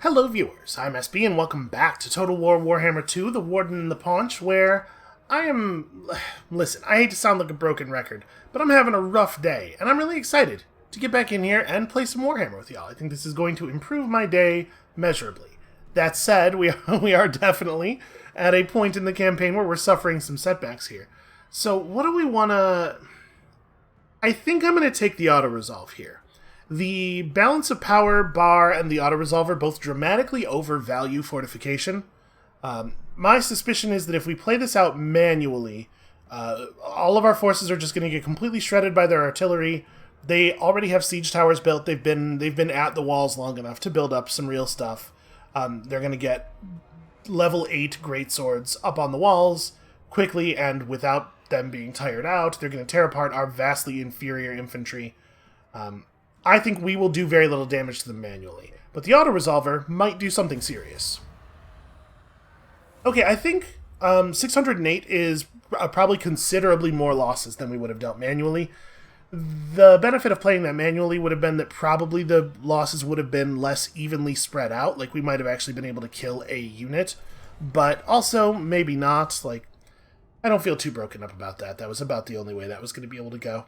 Hello viewers, I'm SB and welcome back to Total War Warhammer 2, The Warden and the Paunch, where I am... Listen, I hate to sound like a broken record, but I'm having a rough day, and I'm really excited to get back in here and play some Warhammer with y'all. I think this is going to improve my day measurably. That said, we are definitely at a point in the campaign where we're suffering some setbacks here. So what do we want to... I think I'm going to take the auto-resolve here. The balance of power bar and the auto-resolver both dramatically overvalue fortification. My suspicion is that if we play this out manually, all of our forces are just going to get completely shredded by their artillery. They already have siege towers built. They've been at the walls long enough to build up some real stuff. They're going to get level 8 greatswords up on the walls quickly, and without them being tired out, they're going to tear apart our vastly inferior infantry. I think we will do very little damage to them manually, but the auto-resolver might do something serious. Okay, I think 608 is probably considerably more losses than we would have dealt manually. The benefit of playing that manually would have been that probably the losses would have been less evenly spread out, like we might have actually been able to kill a unit, but also maybe not. Like, I don't feel too broken up about that. That was about the only way that was going to be able to go.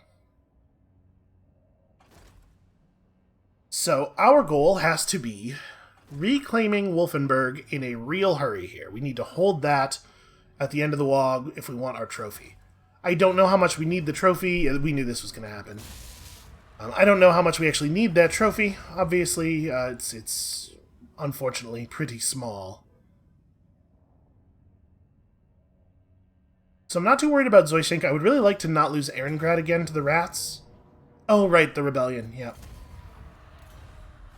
So our goal has to be reclaiming Wolfenburg in a real hurry here. We need to hold that at the end of the wall if we want our trophy. I don't know how much we need the trophy. We knew this was going to happen. I don't know how much we actually need that trophy. Obviously, it's unfortunately pretty small. So I'm not too worried about Zoyschenk. I would really like to not lose Ehrengrad again to the rats. Oh, right, the rebellion, yeah.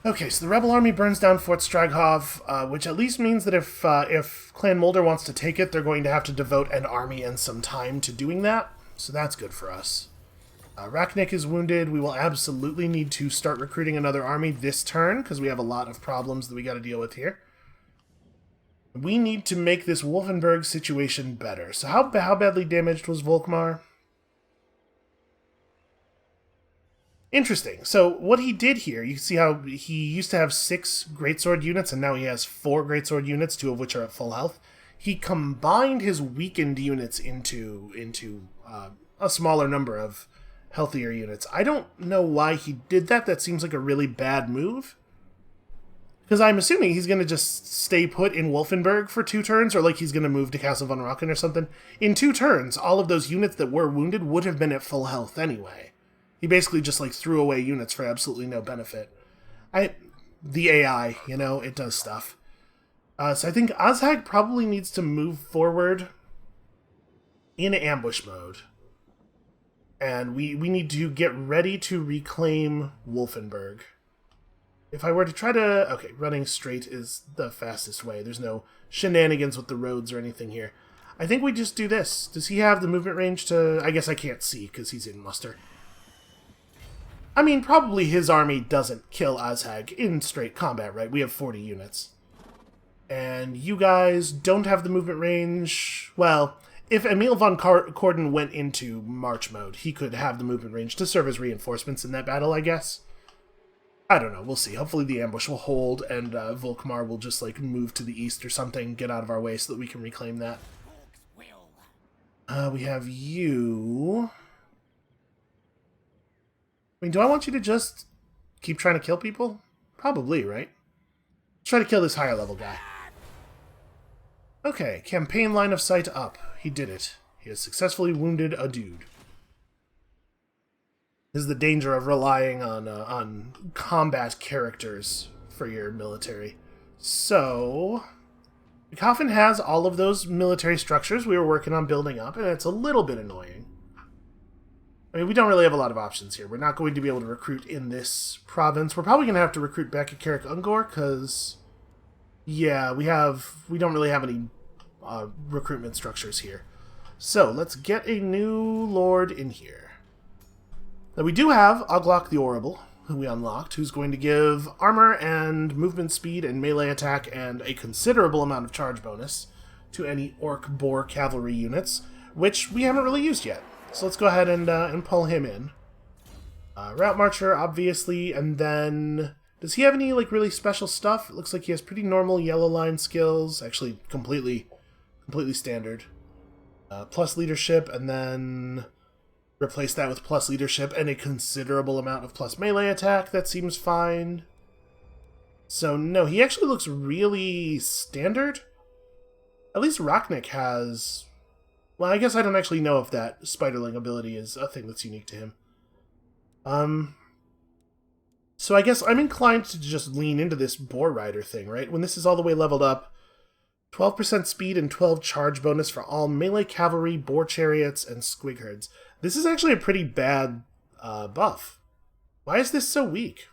Okay, so the rebel army burns down Fort Straghov, which at least means that if Clan Mulder wants to take it, they're going to have to devote an army and some time to doing that, so that's good for us. Rachnik is wounded. We will absolutely need to start recruiting another army this turn, because we have a lot of problems that we got to deal with here. We need to make this Wolfenburg situation better. So how badly damaged was Volkmar? Interesting. So what he did here, you see how he used to have 6 greatsword units, and now he has 4 greatsword units, 2 of which are at full health. He combined his weakened units into a smaller number of healthier units. I don't know why he did that. That seems like a really bad move. Because I'm assuming he's going to just stay put in Wolfenburg for 2 turns, or like he's going to move to Castle von Rocken or something. In 2 turns, all of those units that were wounded would have been at full health anyway. He basically just, like, threw away units for absolutely no benefit. The AI, you know, it does stuff. So I think Azhag probably needs to move forward in ambush mode. And we need to get ready to reclaim Wolfenburg. If I were to try to... Okay, running straight is the fastest way. There's no shenanigans with the roads or anything here. I think we just do this. Does he have the movement range to... I guess I can't see because he's in muster. I mean, probably his army doesn't kill Azhag in straight combat, right? We have 40 units. And you guys don't have the movement range. Well, if Emil von Corden went into march mode, he could have the movement range to serve as reinforcements in that battle, I guess. I don't know. We'll see. Hopefully the ambush will hold, and Volkmar will just, like, move to the east or something, get out of our way so that we can reclaim that. We have you... I mean, do I want you to just keep trying to kill people? Probably, right? Let's try to kill this higher level guy. Okay, campaign line of sight up. He did it. He has successfully wounded a dude. This is the danger of relying on combat characters for your military. So, Coffin has all of those military structures we were working on building up, and it's a little bit annoying. I mean, we don't really have a lot of options here. We're not going to be able to recruit in this province. We're probably going to have to recruit back at Carrick Ungor, because, yeah, we don't really have any recruitment structures here. So, let's get a new lord in here. Now, we do have Oglok the Horrible, who we unlocked, who's going to give armor and movement speed and melee attack and a considerable amount of charge bonus to any Orc Boar cavalry units, which we haven't really used yet. So let's go ahead and pull him in. Route Marcher, obviously, and then Does he have any, like, really special stuff? It looks like he has pretty normal yellow line skills. Actually, completely standard. Plus leadership, and then replace that with plus leadership and a considerable amount of plus melee attack. That seems fine. So, no, he actually looks really standard. At least Rachnik has... Well, I guess I don't actually know if that Spiderling ability is a thing that's unique to him. So I guess I'm inclined to just lean into this Boar Rider thing, right? When this is all the way leveled up, 12% speed and 12 charge bonus for all melee cavalry, boar chariots, and squig herds. This is actually a pretty bad buff. Why is this so weak?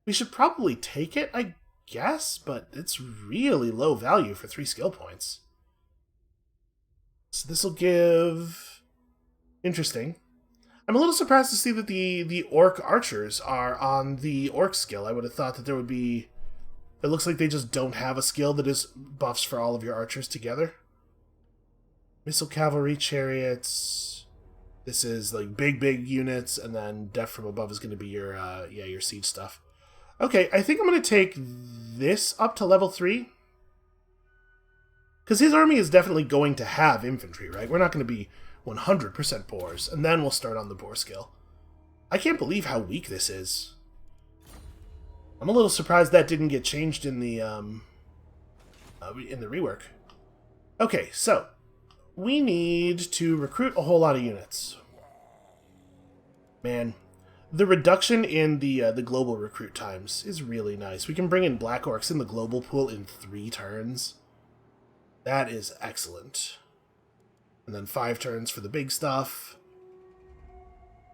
We should probably take it, I guess, but it's really low value for 3 skill points. So this will give... Interesting. I'm a little surprised to see that the orc archers are on the orc skill. I would have thought that there would be... It looks like they just don't have a skill that is buffs for all of your archers together. Missile cavalry, chariots. This is like big units, and then death from above is going to be your your siege stuff. Okay, I think I'm going to take this up to level 3. Because his army is definitely going to have infantry, right? We're not going to be 100% boars, and then we'll start on the boar skill. I can't believe how weak this is. I'm a little surprised that didn't get changed in the rework. Okay, so we need to recruit a whole lot of units. Man, the reduction in the global recruit times is really nice. We can bring in black orcs in the global pool in 3 turns. That is excellent. And then 5 turns for the big stuff.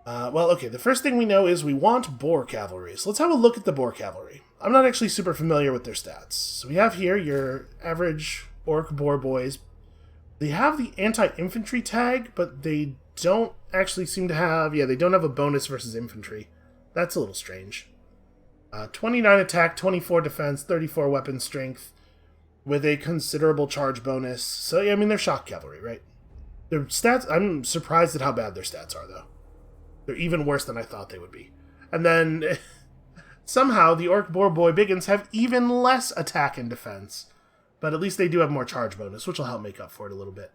Well, okay, the first thing we know is we want boar cavalry. So let's have a look at the boar cavalry. I'm not actually super familiar with their stats. So we have here your average orc boar boys. They have the anti-infantry tag, but they don't actually seem to have... Yeah, they don't have a bonus versus infantry. That's a little strange. 29 attack, 24 defense, 34 weapon strength, with a considerable charge bonus. So, yeah, I mean, they're shock cavalry, right? Their stats... I'm surprised at how bad their stats are, though. They're even worse than I thought they would be. And then, somehow, the Orc Boar Boy Biggins have even less attack and defense. But at least they do have more charge bonus, which will help make up for it a little bit.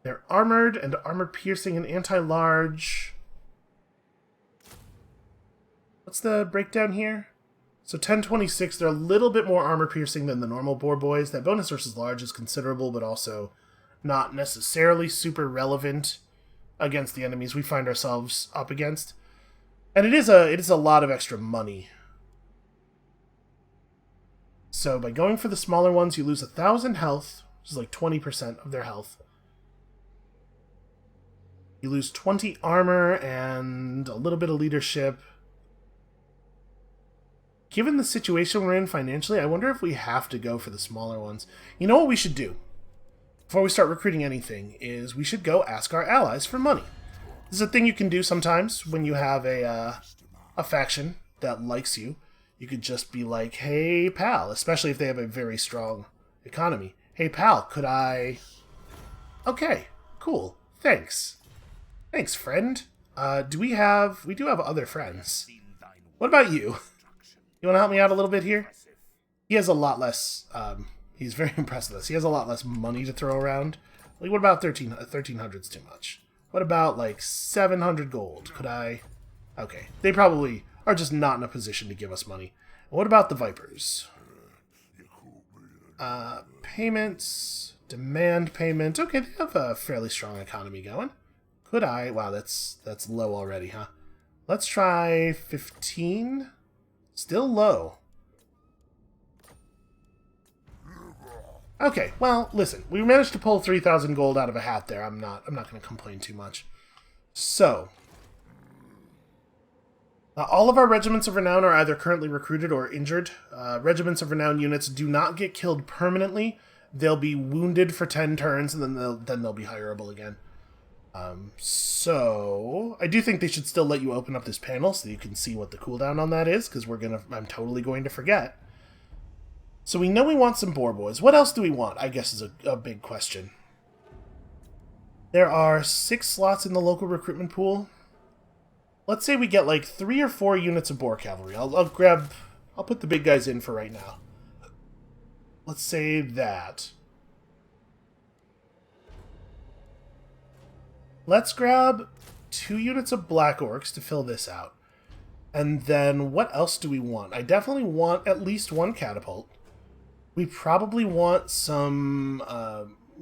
They're armored and armor-piercing and anti-large. What's the breakdown here? So 1026, they're a little bit more armor-piercing than the normal Boar Boys. That bonus versus large is considerable, but also not necessarily super relevant against the enemies we find ourselves up against. And it is a lot of extra money. So by going for the smaller ones, you lose 1,000 health, which is like 20% of their health. You lose 20 armor and a little bit of leadership. Given the situation we're in financially, I wonder if we have to go for the smaller ones. You know what we should do? Before we start recruiting anything, is we should go ask our allies for money. This is a thing you can do sometimes when you have a faction that likes you. You could just be like, hey, pal, especially if they have a very strong economy. Hey, pal, could I... Okay, cool, thanks. Thanks, friend. We do have other friends. What about you? You want to help me out a little bit here? He has a lot less... He's very impressed with us. He has a lot less money to throw around. Like, what about 1,300's too much? What about, like, 700 gold? Could I... Okay. They probably are just not in a position to give us money. What about the Vipers? Payments. Demand payment. Okay, they have a fairly strong economy going. Could I... Wow, that's low already, huh? Let's try 15. Still low. Okay, well, listen, we managed to pull 3,000 gold out of a hat there. I'm not going to complain too much. So, all of our Regiments of Renown are either currently recruited or injured. Regiments of Renown units do not get killed permanently. They'll be wounded for 10 turns, and then they'll be hireable again. So, I do think they should still let you open up this panel so you can see what the cooldown on that is, because I'm totally going to forget. So we know we want some boar boys. What else do we want, I guess, is a big question. There are 6 slots in the local recruitment pool. let's say we get like 3 or 4 units of boar cavalry. I'll put the big guys in for right now. Let's say that. Let's grab 2 units of black orcs to fill this out. And then what else do we want? I definitely want at least 1 catapult. We probably want some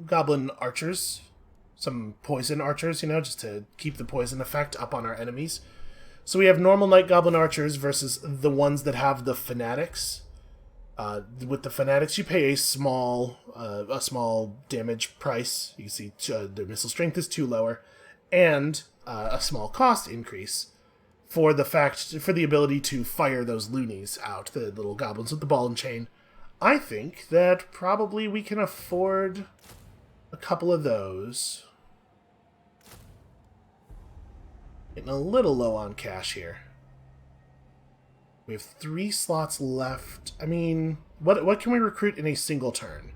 goblin archers. Some poison archers, you know, just to keep the poison effect up on our enemies. So we have normal Night Goblin archers versus the ones that have the fanatics. With the fanatics, you pay a small damage price. You can see their missile strength is 2 lower, and a small cost increase for the ability to fire those loonies out, the little goblins with the ball and chain. I think that probably we can afford a couple of those. Getting a little low on cash here. We have 3 slots left. I mean, what can we recruit in a single turn?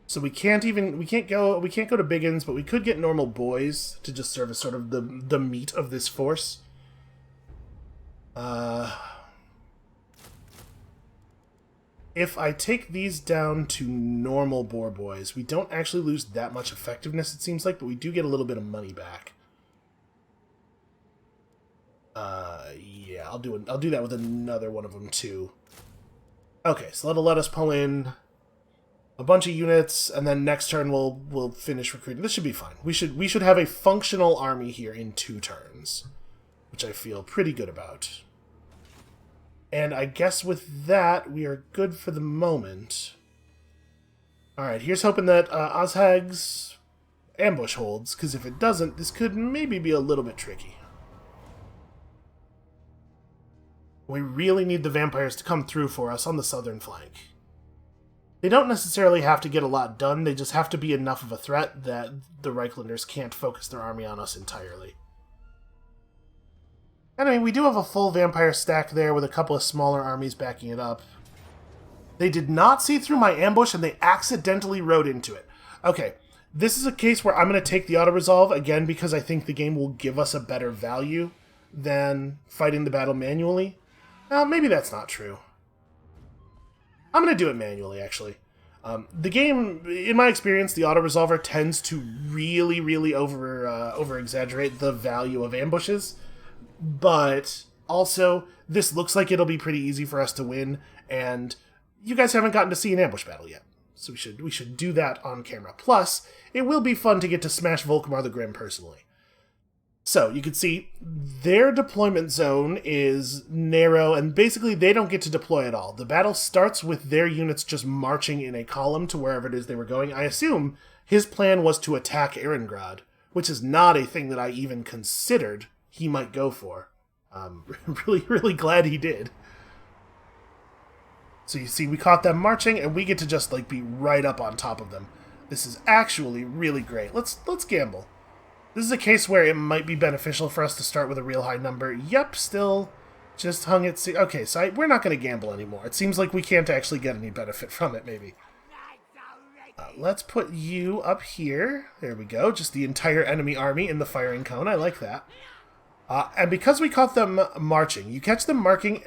So we can't go to Biggins, but we could get normal boys to just serve as sort of the meat of this force. If I take these down to normal boar boys, we don't actually lose that much effectiveness, it seems like, but we do get a little bit of money back. Yeah, I'll do that with another one of them too. Okay, so that'll let us pull in a bunch of units, and then next turn we'll finish recruiting. This should be fine. We should have a functional army here in 2 turns, which I feel pretty good about. And I guess with that, we are good for the moment. Alright, here's hoping that Ozhag's ambush holds, because if it doesn't, this could maybe be a little bit tricky. We really need the vampires to come through for us on the southern flank. They don't necessarily have to get a lot done, they just have to be enough of a threat that the Reichlanders can't focus their army on us entirely. And I mean, we do have a full vampire stack there with a couple of smaller armies backing it up. They did not see through my ambush and they accidentally rode into it. Okay, this is a case where I'm going to take the auto-resolve, again, because I think the game will give us a better value than fighting the battle manually. Maybe that's not true. I'm going to do it manually, actually. The game, in my experience, the auto-resolver tends to really over-exaggerate the value of ambushes. But also, this looks like it'll be pretty easy for us to win, and you guys haven't gotten to see an ambush battle yet. So we should do that on camera. Plus, it will be fun to get to smash Volkmar the Grim personally. So, you can see their deployment zone is narrow, and basically they don't get to deploy at all. The battle starts with their units just marching in a column to wherever it is they were going. I assume his plan was to attack Erengrad, which is not a thing that I even considered he might go for. I'm really glad he did. So you see, we caught them marching, and we get to just like be right up on top of them. This is actually really great. Let's gamble. This is a case where it might be beneficial for us to start with a real high number. Yep, still just hung at... Okay, so we're not going to gamble anymore. It seems like we can't actually get any benefit from it, maybe. Let's put you up here. There we go. Just the entire enemy army in the firing cone. I like that. And because we caught them marching, you catch them marching,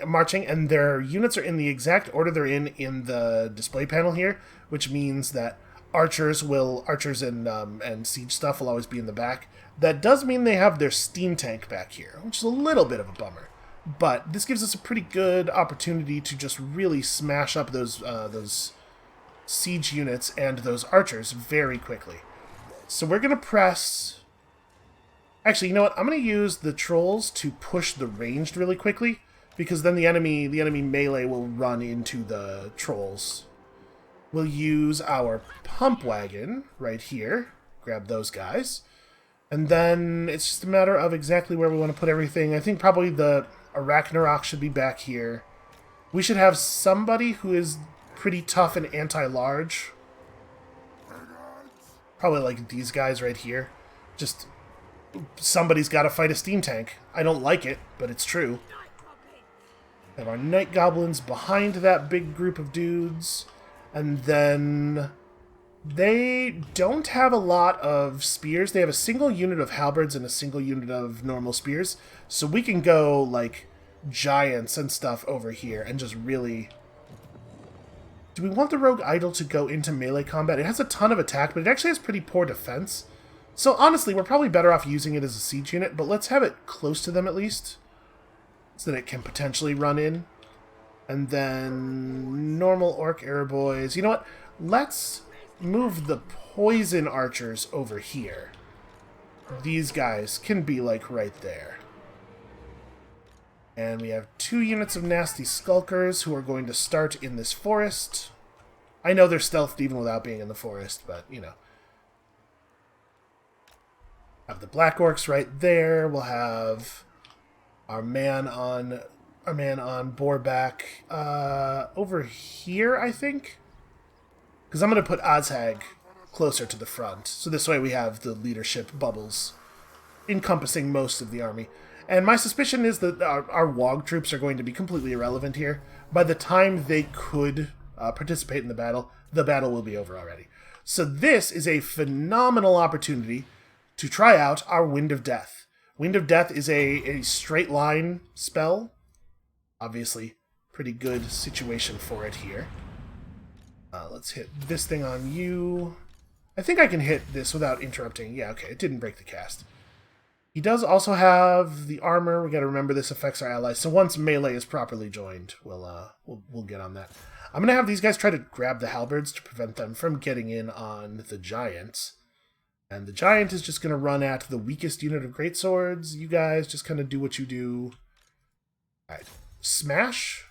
and their units are in the exact order they're in the display panel here, which means that archers and siege stuff will always be in the back. That does mean they have their steam tank back here, which is a little bit of a bummer. But this gives us a pretty good opportunity to just really smash up those siege units and those archers very quickly. So we're going to press... Actually, you know what? I'm going to use the trolls to push the ranged really quickly, because then the enemy melee will run into the trolls. We'll use our pump wagon right here. Grab those guys. And then it's just a matter of exactly where we want to put everything. I think probably the Arachnarok should be back here. We should have somebody who is pretty tough and anti-large. Probably like these guys right here. Just... somebody's got to fight a steam tank. I don't like it, but it's true. We have our night goblins behind that big group of dudes. And then They don't have a lot of spears. They have a single unit of halberds and a single unit of normal spears. So we can go, like, giants and stuff over here and just really... Do we want the Rogue Idol to go into melee combat? It has a ton of attack, but it actually has pretty poor defense. So honestly, we're probably better off using it as a siege unit, but let's have it close to them at least, so that it can potentially run in. And then normal orc arrow boys. You know what? Let's move the poison archers over here. These guys can be, like, right there. And we have 2 units of nasty skulkers who are going to start in this forest. I know they're stealthed even without being in the forest, but, you know. Have the black orcs right there. We'll have our man on Boarback over here, I think. Because I'm going to put Azhag closer to the front. So this way we have the leadership bubbles encompassing most of the army. And my suspicion is that our WOG troops are going to be completely irrelevant here. By the time they could participate in the battle will be over already. So this is a phenomenal opportunity to try out our Wind of Death. Wind of Death is a straight line spell. Obviously, pretty good situation for it here. Let's hit this thing on you. I think I can hit this without interrupting. Yeah, okay, it didn't break the cast. He does also have the armor. We got to remember this affects our allies. So once melee is properly joined, we'll get on that. I'm gonna have these guys try to grab the halberds to prevent them from getting in on the giants. And the giant is just gonna run at the weakest unit of greatswords. You guys just kind of do what you do. All right, smash,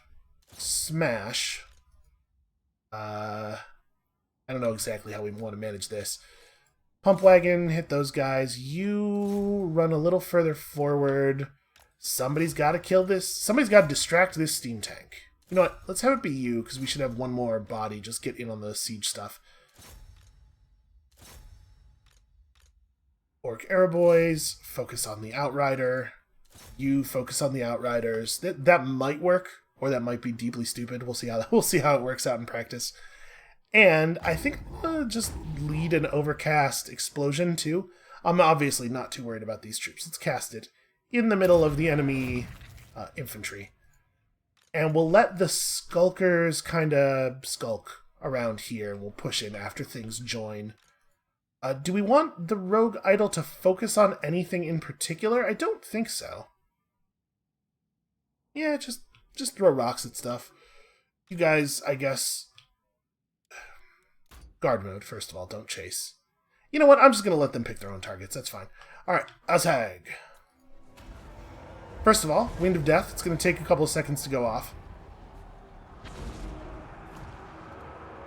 smash. I don't know exactly how we want to manage this. Pump wagon, hit those guys. You run a little further forward. Somebody's got to kill this. Somebody's got to distract this steam tank. You know what? Let's have it be you, because we should have one more body. Just get in on the siege stuff. Orc arrow boys, focus on the outrider. You focus on the outriders. That might work, or that might be deeply stupid. We'll see how it works out in practice. And I think just lead an overcast explosion, too. I'm obviously not too worried about these troops. Let's cast it in the middle of the enemy infantry. And we'll let the skulkers kind of skulk around here, and we'll push in after things join. Do we want the Rogue Idol to focus on anything in particular? I don't think so. Yeah, just throw rocks at stuff. You guys, I guess... Guard mode, first of all, don't chase. You know what? I'm just going to let them pick their own targets. That's fine. Alright, Azhag. First of all, Wind of Death. It's going to take a couple of seconds to go off.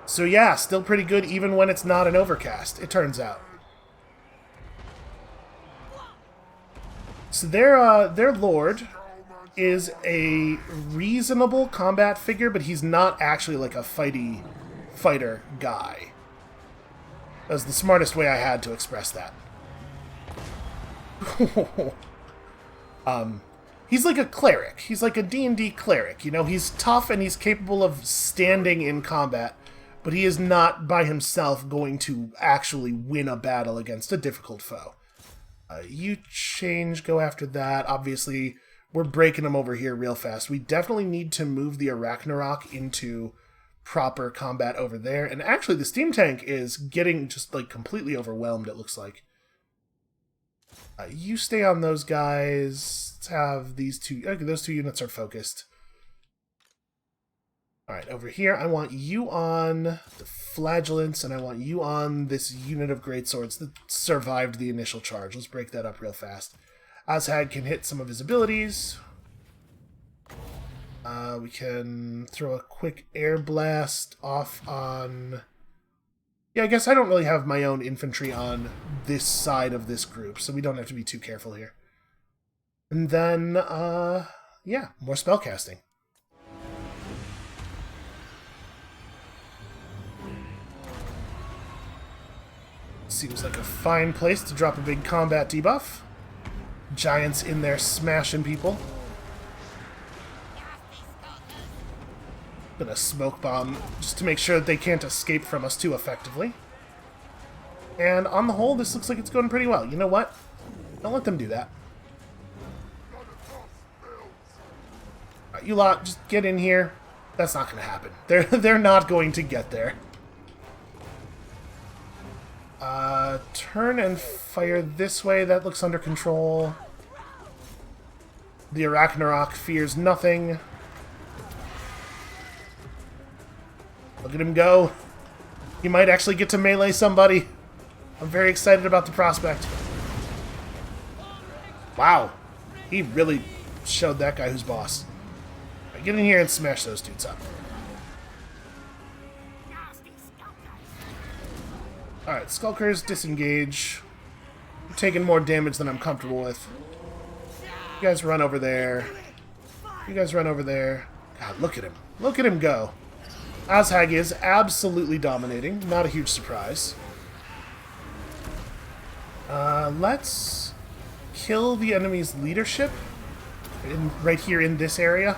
So yeah, still pretty good even when it's not an overcast, it turns out. So their lord is a reasonable combat figure, but he's not actually like a fighter guy. That was the smartest way I had to express that. He's like a cleric. He's like a D&D cleric. You know, he's tough and he's capable of standing in combat, but he is not by himself going to actually win a battle against a difficult foe. You change, go after that. Obviously, we're breaking them over here real fast. We definitely need to move the Arachnarok into proper combat over there. And actually, the steam tank is getting just like completely overwhelmed, it looks like. You stay on those guys. Let's have these two. Okay, those two units are focused. Alright, over here, I want you on the Flagellants, and I want you on this unit of greatswords that survived the initial charge. Let's break that up real fast. Azhag can hit some of his abilities. We can throw a quick air blast off on... Yeah, I guess I don't really have my own infantry on this side of this group, so we don't have to be too careful here. And then, yeah, more spellcasting. Seems like a fine place to drop a big combat debuff. Giants in there smashing people. Gonna smoke bomb just to make sure that they can't escape from us too effectively. And on the whole, this looks like it's going pretty well. You know what? Don't let them do that. You lot, just get in here. That's not going to happen. They're not going to get there. Turn and fire this way. That looks under control. The Arachnarok fears nothing. Look at him go. He might actually get to melee somebody. I'm very excited about the prospect. Wow. He really showed that guy who's boss. Right, get in here and smash those dudes up. Alright, Skulkers, disengage. I'm taking more damage than I'm comfortable with. You guys run over there. You guys run over there. God, look at him. Look at him go. Azhag is absolutely dominating. Not a huge surprise. Let's kill the enemy's leadership. Right here in this area.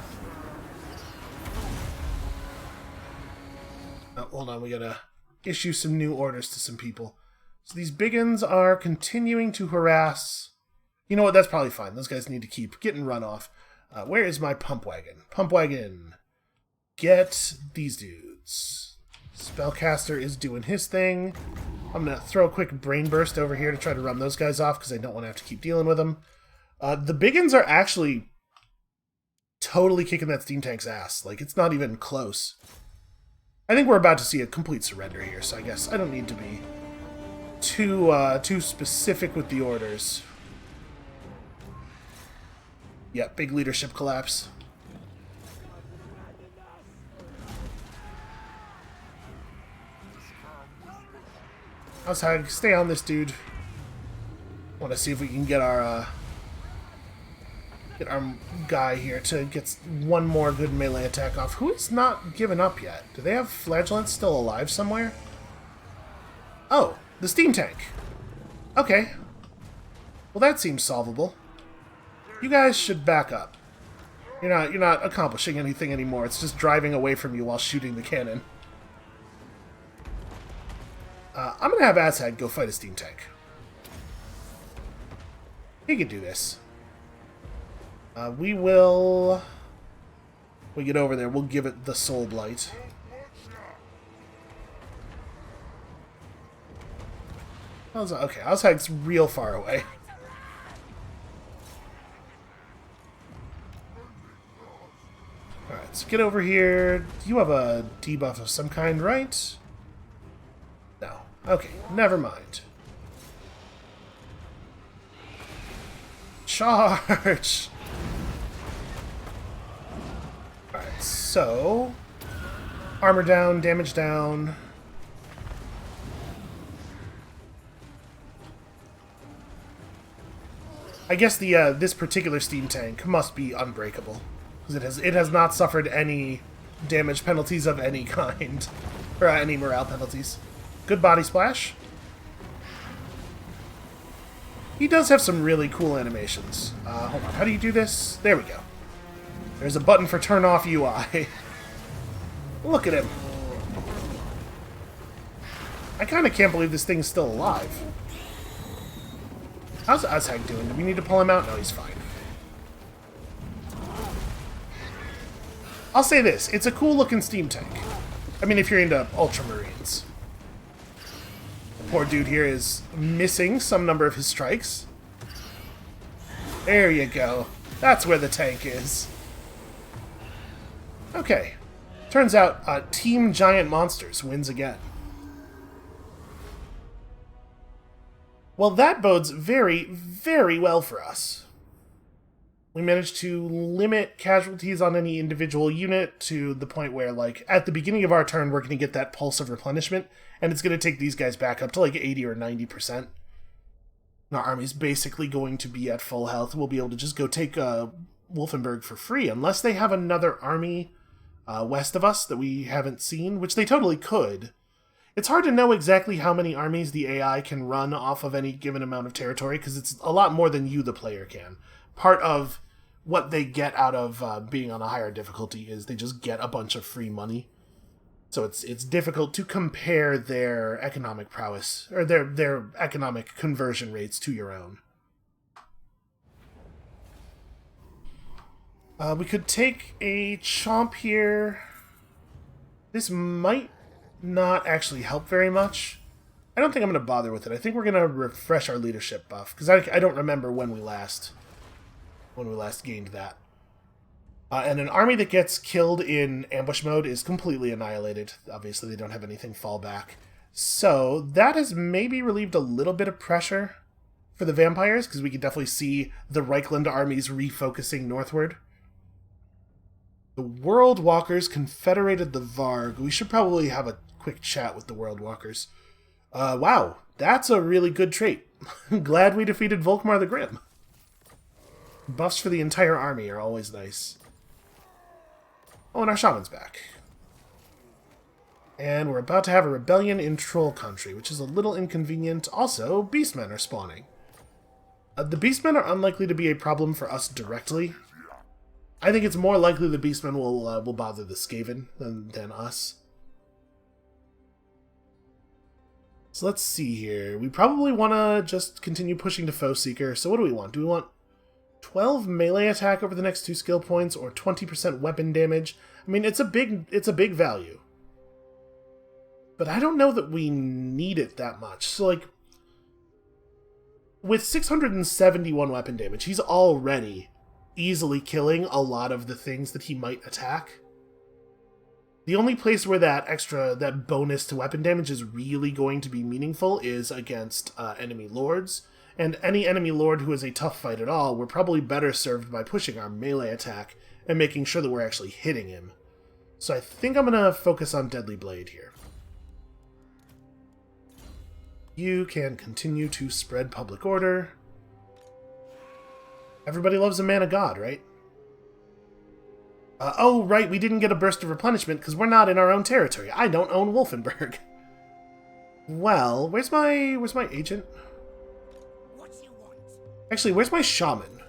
Oh, hold on, we gotta issue some new orders to some people. So these biggins are continuing to harass... You know what, that's probably fine. Those guys need to keep getting run off. Where is my pump wagon? Pump wagon. Get these dudes. Spellcaster is doing his thing. I'm going to throw a quick brain burst over here to try to run those guys off because I don't want to have to keep dealing with them. The biggins are actually totally kicking that steam tank's ass. Like, it's not even close. I think we're about to see a complete surrender here, so I guess I don't need to be too specific with the orders. Yeah, big leadership collapse. Outside, stay on this dude. Want to see if we can get our guy here to get one more good melee attack off. Who is not given up yet? Do they have flagellants still alive somewhere? Oh, the steam tank. Okay. Well, that seems solvable. You guys should back up. You're not accomplishing anything anymore. It's just driving away from you while shooting the cannon. I'm gonna have Azhag go fight a steam tank. He can do this. We get over there, we'll give it the Soul Blight. Okay, Azhag's real far away. Alright, so get over here. You have a debuff of some kind, right? No. Okay, never mind. Charge! Alright, so... Armor down, damage down. I guess the this particular steam tank must be unbreakable. Because it has not suffered any damage penalties of any kind. Or any morale penalties. Good body splash. He does have some really cool animations. Hold on, how do you do this? There we go. There's a button for turn off UI. Look at him. I kind of can't believe this thing's still alive. How's Azhag doing? Do we need to pull him out? No, he's fine. I'll say this. It's a cool-looking steam tank. I mean, if you're into Ultramarines. The poor dude here is missing some number of his strikes. There you go. That's where the tank is. Okay. Turns out, Team Giant Monsters wins again. Well, that bodes very, very well for us. We managed to limit casualties on any individual unit to the point where, like, at the beginning of our turn, we're going to get that pulse of replenishment, and it's going to take these guys back up to, like, 80 or 90%. Our army's basically going to be at full health. We'll be able to just go take Wolfenburg for free, unless they have another army west of us that we haven't seen, which they totally could. It's hard to know exactly how many armies the AI can run off of any given amount of territory, because it's a lot more than you, the player, can. Part of what they get out of being on a higher difficulty is they just get a bunch of free money. So it's difficult to compare their economic prowess, or their economic conversion rates to your own. We could take a chomp here. This might not actually help very much. I don't think I'm going to bother with it. I think we're going to refresh our leadership buff, because I don't remember when we last gained that. And an army that gets killed in ambush mode is completely annihilated. Obviously, they don't have anything fall back. So that has maybe relieved a little bit of pressure for the vampires, because we can definitely see the Reichland armies refocusing northward. The World Walkers confederated the Varg. We should probably have a quick chat with the World Walkers. Wow, that's a really good trait. Glad we defeated Volkmar the Grim. Buffs for the entire army are always nice. Oh, and our shaman's back. And we're about to have a rebellion in Troll Country, which is a little inconvenient. Also, beastmen are spawning. The beastmen are unlikely to be a problem for us directly. I think it's more likely the beastmen will bother the Skaven than us. So let's see here. We probably want to just continue pushing to Foe Seeker. So what do we want? Do we want 12 melee attack over the next 2 skill points, or 20% weapon damage? I mean, it's a big value. But I don't know that we need it that much. So, like, with 671 weapon damage, he's already easily killing a lot of the things that he might attack. The only place where that bonus to weapon damage is really going to be meaningful is against enemy lords. And any enemy lord who is a tough fight at all, we're probably better served by pushing our melee attack and making sure that we're actually hitting him. So I think I'm going to focus on Deadly Blade here. You can continue to spread public order. Everybody loves a man of God, right? Oh, right, we didn't get a burst of replenishment because we're not in our own territory. I don't own Wolfenburg. Well, where's my agent? Actually, where's my shaman?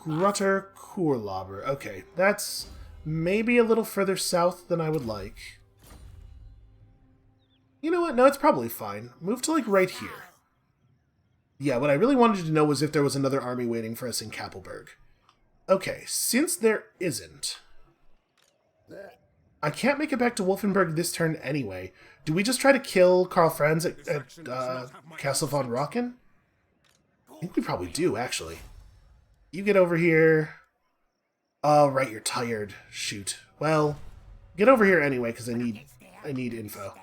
Grutter Kurlaber. Okay, that's maybe a little further south than I would like. You know what? No, it's probably fine. Move to, like, right here. Yeah, what I really wanted to know was if there was another army waiting for us in Kappelberg. Okay, since there isn't, I can't make it back to Wolfenburg this turn anyway. Do we just try to kill Karl Franz at Castle von Rocken? I think we probably do, actually. You get over here. Oh, right, you're tired. Shoot. Well, get over here anyway, because I need info.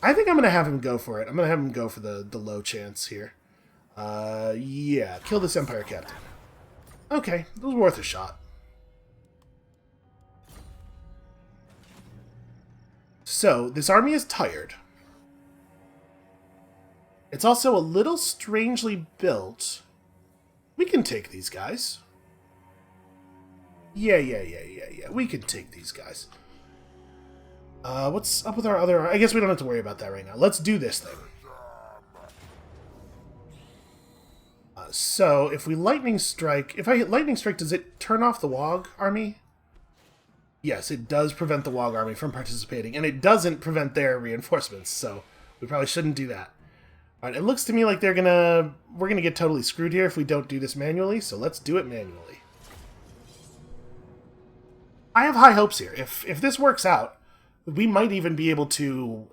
I think I'm going to have him go for it. I'm going to have him go for the low chance here. Yeah, kill this Empire Captain. Okay, it was worth a shot. So, this army is tired. It's also a little strangely built. We can take these guys. Yeah. We can take these guys. What's up with our other... I guess we don't have to worry about that right now. Let's do this thing. So, if we Lightning Strike... If I hit Lightning Strike, does it turn off the Wog army? Yes, it does prevent the Wog army from participating. And it doesn't prevent their reinforcements, so we probably shouldn't do that. Alright, it looks to me like we're gonna get totally screwed here if we don't do this manually, so let's do it manually. I have high hopes here. If this works out, we might even be able to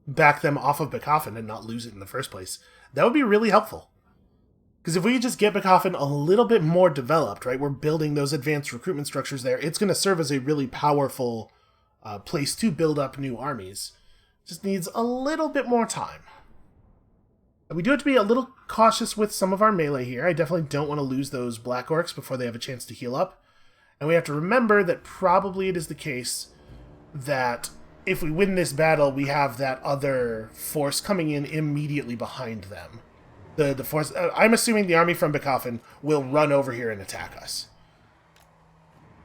back them off of Bechhofen and not lose it in the first place. That would be really helpful. Because if we just get Bechhofen a little bit more developed, right, we're building those advanced recruitment structures there, it's going to serve as a really powerful place to build up new armies. Just needs a little bit more time. We do have to be a little cautious with some of our melee here. I definitely don't want to lose those Black Orcs before they have a chance to heal up. And we have to remember that probably it is the case that if we win this battle, we have that other force coming in immediately behind them. The force... I'm assuming the army from Bechhofen will run over here and attack us.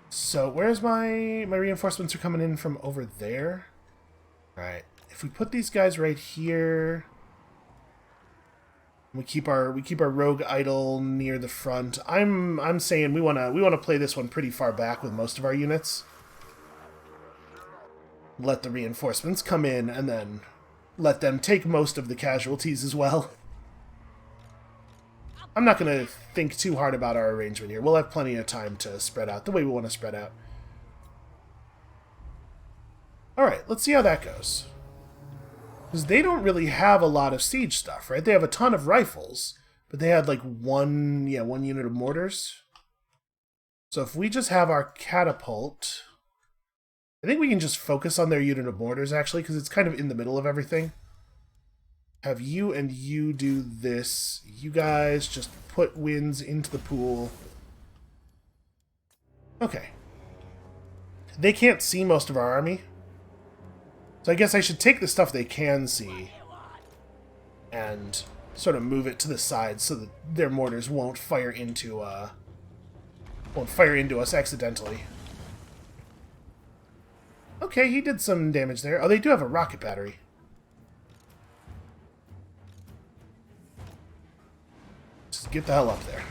So, where's my reinforcements are coming in from over there? Alright, if we put these guys right here... We keep our rogue idol near the front. I'm saying we wanna play this one pretty far back with most of our units. Let the reinforcements come in and then let them take most of the casualties as well. I'm not gonna think too hard about our arrangement here. We'll have plenty of time to spread out the way we want to spread out. Alright, let's see how that goes. Because they don't really have a lot of siege stuff, right? They have a ton of rifles, but they had like one unit of mortars. So if we just have our catapult, I think we can just focus on their unit of mortars, actually, because it's kind of in the middle of everything. Have you and you do this. You guys just put winds into the pool. Okay. They can't see most of our army. So I guess I should take the stuff they can see and sort of move it to the side so that their mortars won't fire into us accidentally. Okay, he did some damage there. Oh, they do have a rocket battery. Just get the hell up there.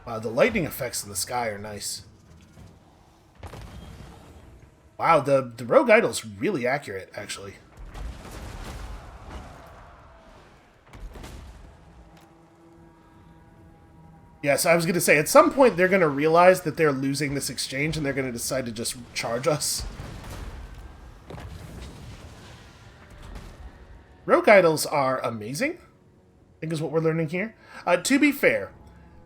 Wow, the lightning effects in the sky are nice. Wow, the rogue idol's really accurate, actually. Yes, I was going to say, at some point they're going to realize that they're losing this exchange and they're going to decide to just charge us. Rogue idols are amazing, I think is what we're learning here. To be fair,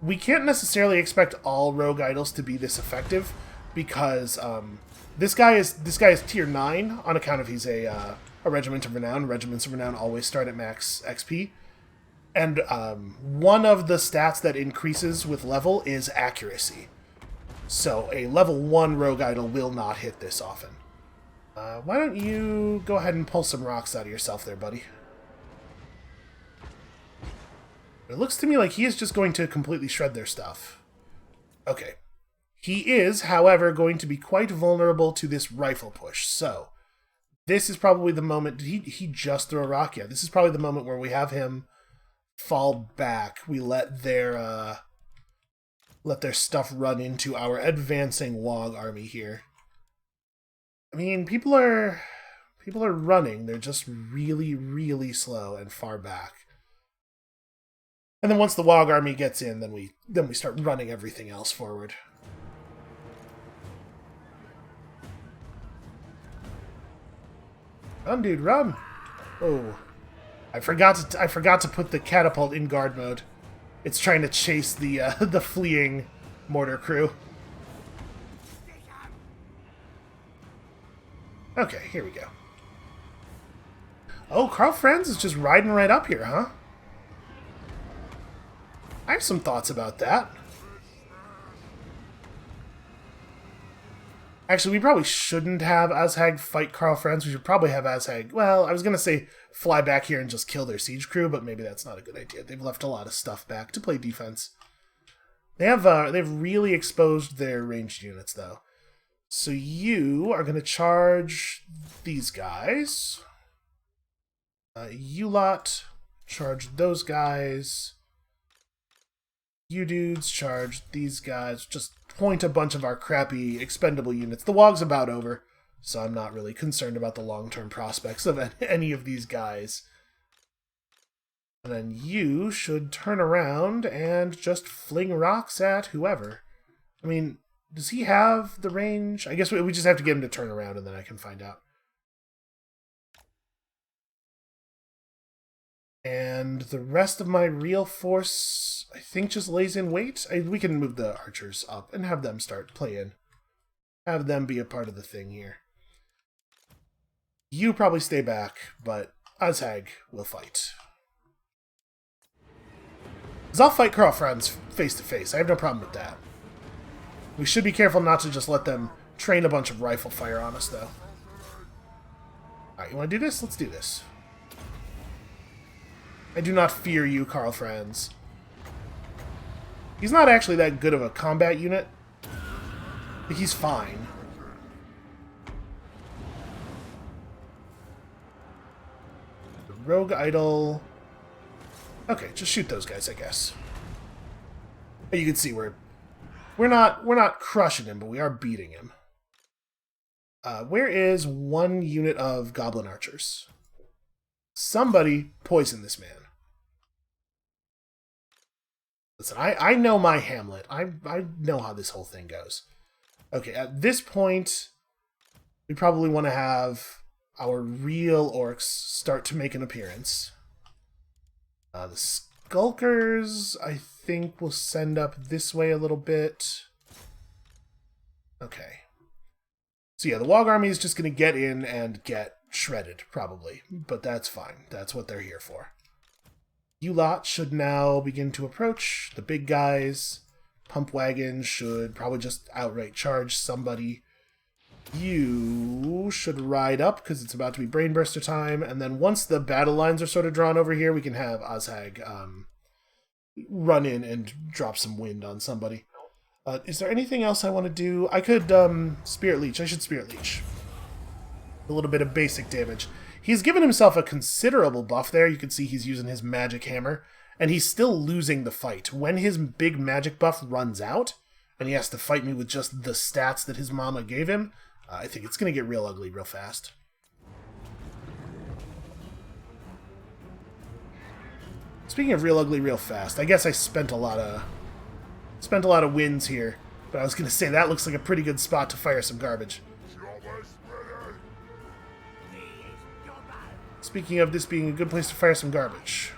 we can't necessarily expect all rogue idols to be this effective because this guy is tier 9 on account of he's a regiment of renown. Regiments of renown always start at max XP. And one of the stats that increases with level is accuracy. So a level 1 rogue idol will not hit this often. Why don't you go ahead and pull some rocks out of yourself there, buddy? It looks to me like he is just going to completely shred their stuff. Okay. He is, however, going to be quite vulnerable to this rifle push. So this is probably the moment... Did he just throw a rock? Yeah, this is probably the moment where we have him fall back. We let their stuff run into our advancing Wog army here. I mean, people are running. They're just really, really slow and far back. And then once the Wog army gets in, then we start running everything else forward. Run, dude, run! Oh. I forgot to put the catapult in guard mode. It's trying to chase the the fleeing mortar crew. Okay, here we go. Oh, Karl Franz is just riding right up here, huh? I have some thoughts about that. Actually, we probably shouldn't have Azhag fight Karl Franz. We should probably have Azhag... Well, I was going to say fly back here and just kill their siege crew, but maybe that's not a good idea. They've left a lot of stuff back to play defense. They've really exposed their ranged units, though. So you are going to charge these guys. You lot, charge those guys. You dudes, charge these guys. Just point a bunch of our crappy expendable units. The Wog's about over, so I'm not really concerned about the long-term prospects of any of these guys. And then you should turn around and just fling rocks at whoever. I mean, does he have the range? I guess we just have to get him to turn around and then I can find out. And the rest of my real force, I think, just lays in wait. We can move the archers up and have them start playing. Have them be a part of the thing here. You probably stay back, but Azhag will fight. Because I'll fight Karl Franz face to face. I have no problem with that. We should be careful not to just let them train a bunch of rifle fire on us, though. Alright, you want to do this? Let's do this. I do not fear you, Karl Franz. He's not actually that good of a combat unit. But he's fine. Rogue Idol. Okay, just shoot those guys, I guess. You can see we're not crushing him, but we are beating him. Where is one unit of Goblin Archers? Somebody poison this man. Listen, I know my Hamlet. I know how this whole thing goes. Okay, at this point, we probably want to have our real orcs start to make an appearance. The Skulkers, I think, will send up this way a little bit. Okay. So yeah, the Wog Army is just going to get in and get shredded, probably. But that's fine. That's what they're here for. You lot should now begin to approach. The big guys. Pump Wagon should probably just outright charge somebody. You should ride up, because it's about to be Brainburster time. And then once the battle lines are sort of drawn over here, we can have Ozhag run in and drop some wind on somebody. Is there anything else I want to do? I could Spirit Leech. I should Spirit Leech. A little bit of basic damage. He's given himself a considerable buff there. You can see he's using his magic hammer. And he's still losing the fight. When his big magic buff runs out, and he has to fight me with just the stats that his mama gave him, I think it's going to get real ugly real fast. Speaking of real ugly real fast, I guess I spent a lot of wins here. But I was going to say, that looks like a pretty good spot to fire some garbage. Speaking of this being a good place to fire some garbage.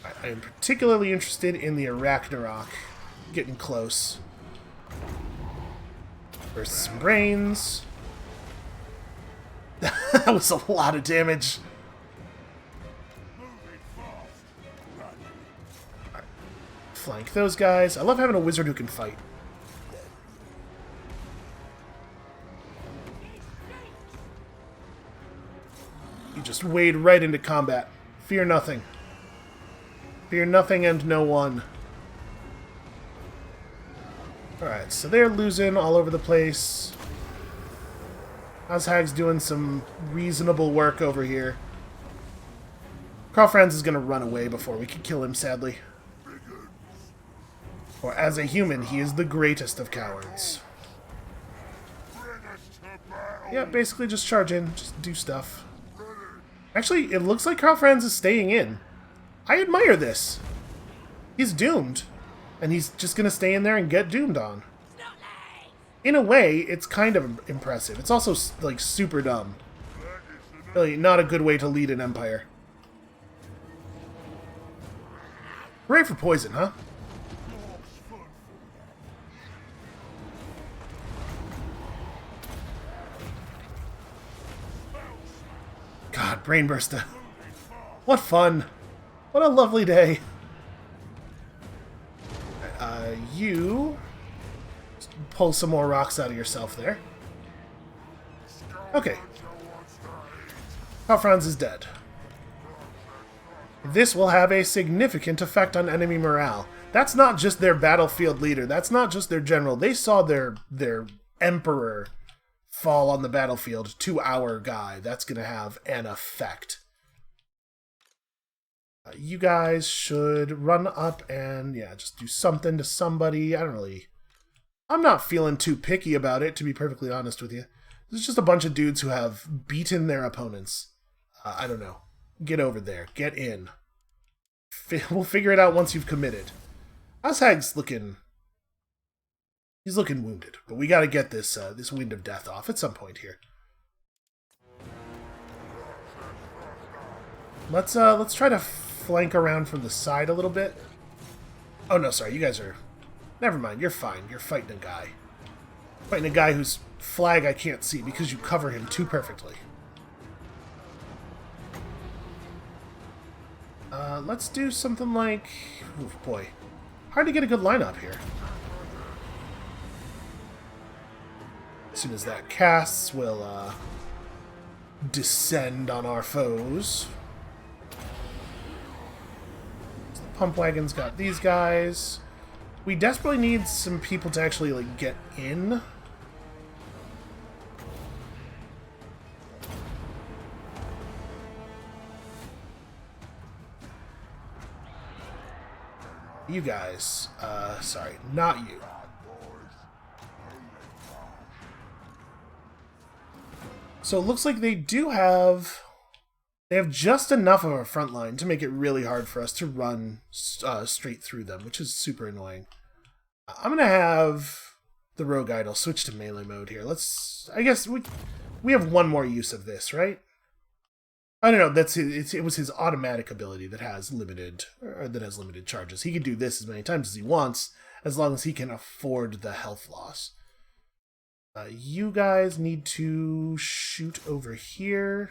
I am particularly interested in the Arachnarok getting close. Versus some brains. That was a lot of damage. Right. Flank those guys. I love having a wizard who can fight. You just wade right into combat. Fear nothing. Fear nothing and no one. Alright, so they're losing all over the place. Ozhag's doing some reasonable work over here. Carl Franz is going to run away before we can kill him, sadly. For as a human, he is the greatest of cowards. Yeah, basically just charge in, just do stuff. Actually, it looks like Carl Franz is staying in. I admire this. He's doomed. And he's just going to stay in there and get doomed on. In a way, it's kind of impressive. It's also, like, super dumb. Really, not a good way to lead an empire. Hooray for poison, huh? God, Brainburster. What fun. What a lovely day. You pull some more rocks out of yourself there. Okay. Franz is dead. This will have a significant effect on enemy morale. That's not just their battlefield leader. That's not just their general. They saw their emperor fall on the battlefield to our guy. That's going to have an effect. You guys should run up and, yeah, just do something to somebody. I'm not feeling too picky about it, to be perfectly honest with you. This is just a bunch of dudes who have beaten their opponents. I don't know. Get over there. Get in. We'll figure it out once you've committed. Ozhag's looking... He's looking wounded, but we gotta get this this Wind of Death off at some point here. Let's try to flank around from the side a little bit. Oh no, sorry, you guys are... Never mind, you're fine. You're fighting a guy. Fighting a guy whose flag I can't see because you cover him too perfectly. Let's do something like... Oh boy. Hard to get a good lineup here. As soon as that casts, we'll descend on our foes. So the pump wagon's got these guys. We desperately need some people to actually, like, get in. You guys. Sorry, not you. So it looks like they do have... They have just enough of a front line to make it really hard for us to run straight through them, which is super annoying. I'm going to have the Rogue Idol switch to melee mode here. I guess we have one more use of this, right? I don't know. It was his automatic ability that has limited charges. He can do this as many times as he wants, as long as he can afford the health loss. You guys need to shoot over here.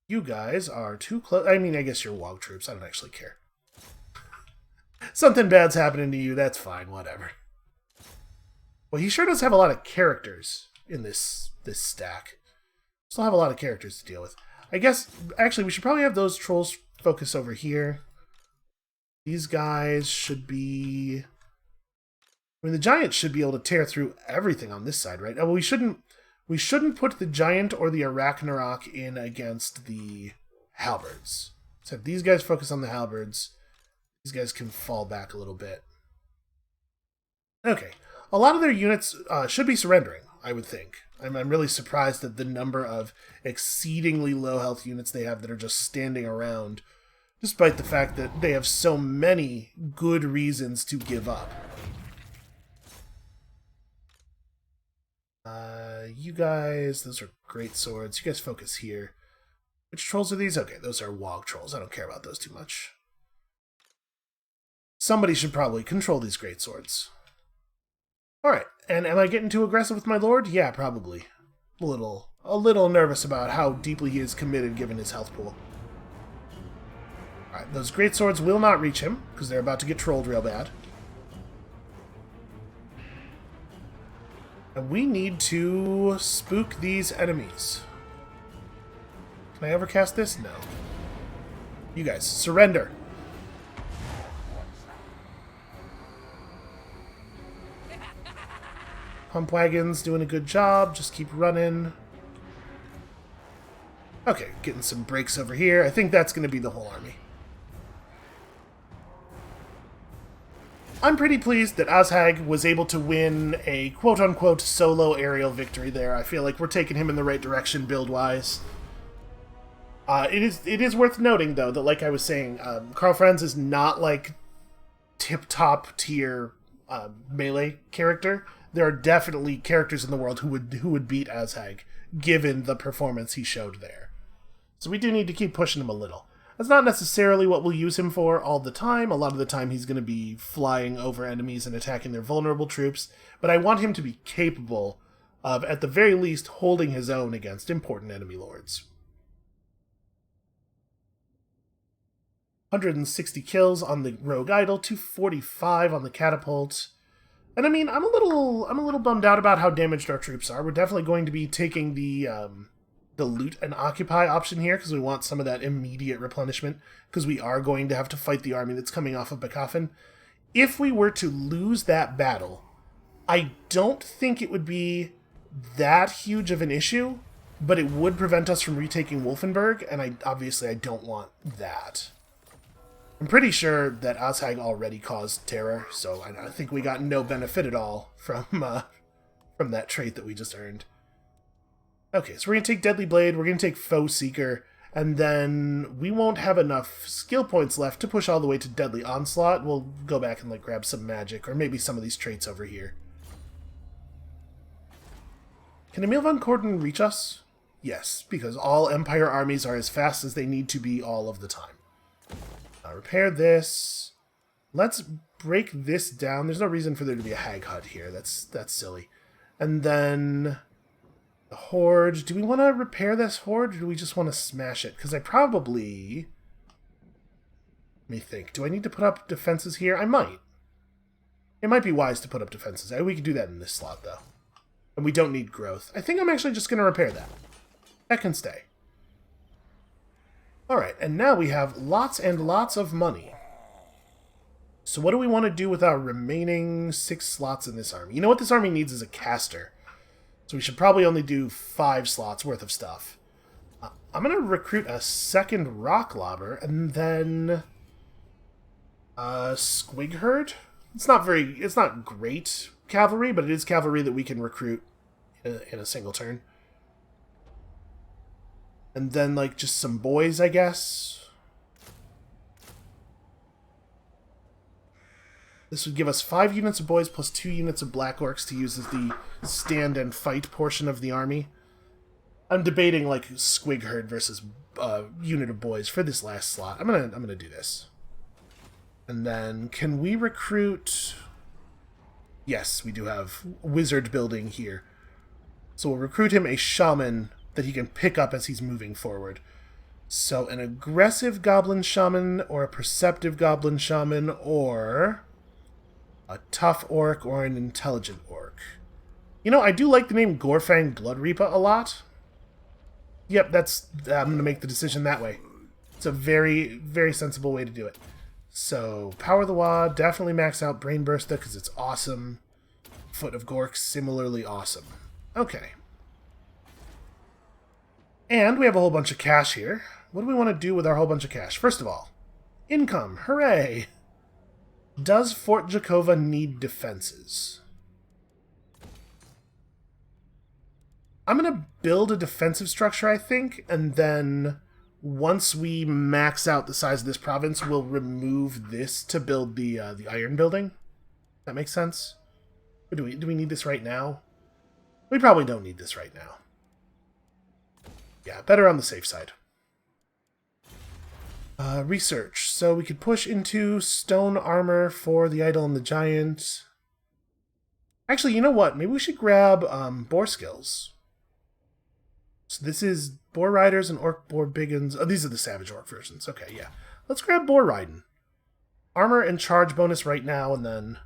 You guys are too close. I mean, I guess you're WOG troops. I don't actually care. Something bad's happening to you. That's fine. Whatever. Well, he sure does have a lot of characters in this stack. Still have a lot of characters to deal with. I guess, actually, we should probably have those trolls focus over here. These guys should be... I mean, the giants should be able to tear through everything on this side, right? Oh, well, we shouldn't put the giant or the Arachnarok in against the halberds. So if these guys focus on the halberds, these guys can fall back a little bit. Okay. A lot of their units should be surrendering, I would think. I'm really surprised at the number of exceedingly low health units they have that are just standing around, despite the fact that they have so many good reasons to give up. You guys, those are great swords. You guys focus here. Which trolls are these? Okay, those are WOG trolls. I don't care about those too much. Somebody should probably control these great swords. Alright, and am I getting too aggressive with my lord? Yeah, probably. A little nervous about how deeply he is committed given his health pool. Alright, those great swords will not reach him, because they're about to get trolled real bad. And we need to spook these enemies. Can I ever cast this? No. You guys, surrender. Pump wagon's doing a good job. Just keep running. Okay, getting some breaks over here. I think that's going to be the whole army. I'm pretty pleased that Azhag was able to win a quote-unquote solo aerial victory there. I feel like we're taking him in the right direction build-wise. It is worth noting, though, that like I was saying, Karl Franz is not like tip-top tier melee character. There are definitely characters in the world who would beat Azhag, given the performance he showed there. So we do need to keep pushing him a little. That's not necessarily what we'll use him for all the time. A lot of the time he's going to be flying over enemies and attacking their vulnerable troops, but I want him to be capable of, at the very least, holding his own against important enemy lords. 160 kills on the Rogue Idol, 245 on the Catapult. And I mean, I'm a little bummed out about how damaged our troops are. We're definitely going to be taking the loot and occupy option here because we want some of that immediate replenishment because we are going to have to fight the army that's coming off of Bakafen. If we were to lose that battle, I don't think it would be that huge of an issue, but it would prevent us from retaking Wolfenburg, and I don't want that. I'm pretty sure that Azhag already caused terror, so I think we got no benefit at all from that trait that we just earned. Okay, so we're going to take Deadly Blade, we're going to take Foe Seeker, and then we won't have enough skill points left to push all the way to Deadly Onslaught. We'll go back and grab some magic, or maybe some of these traits over here. Can Emil von Corden reach us? Yes, because all Empire armies are as fast as they need to be all of the time. Repair this. Let's break this down. There's no reason for there to be a hag hut here. That's silly. And then the horde. Do we want to repair this horde, or do we just want to smash it? Because I probably... Let me think. Do I need to put up defenses here? I might. It might be wise to put up defenses. We could do that in this slot, though. And we don't need growth. I think I'm actually just going to repair that. That can stay. Alright, and now we have lots and lots of money. So what do we want to do with our remaining 6 slots in this army? You know what this army needs is a caster. So we should probably only do 5 slots worth of stuff. I'm going to recruit a second rock lobber, and then... Squig Herd. It's not great cavalry, but it is cavalry that we can recruit in a single turn. And then, like, just some boys, I guess. This would give us 5 units of boys plus 2 units of black orcs to use as the stand and fight portion of the army. I'm debating, like, Squig Herd versus unit of boys for this last slot. I'm gonna do this. And then, can we recruit... Yes, we do have wizard building here. So we'll recruit him a shaman that he can pick up as he's moving forward. So an aggressive goblin shaman, or a perceptive goblin shaman, or a tough orc, or an intelligent orc. You know, I do like the name Gorfang Bloodreaper a lot. Yep, I'm going to make the decision that way. It's a very, very sensible way to do it. So, Power the Wad, definitely max out Brain Burster because it's awesome. Foot of Gork, similarly awesome. Okay. And we have a whole bunch of cash here. What do we want to do with our whole bunch of cash? First of all, income. Hooray! Does Fort Jakova need defenses? I'm going to build a defensive structure, I think, and then once we max out the size of this province, we'll remove this to build the iron building. That makes sense? Or do we need this right now? We probably don't need this right now. Yeah, better on the safe side. Research. So we could push into stone armor for the idol and the giant. Actually, you know what? Maybe we should grab boar skills. So this is boar riders and orc boar biggins. Oh, these are the savage orc versions. Okay, yeah. Let's grab boar riding. Armor and charge bonus right now, and then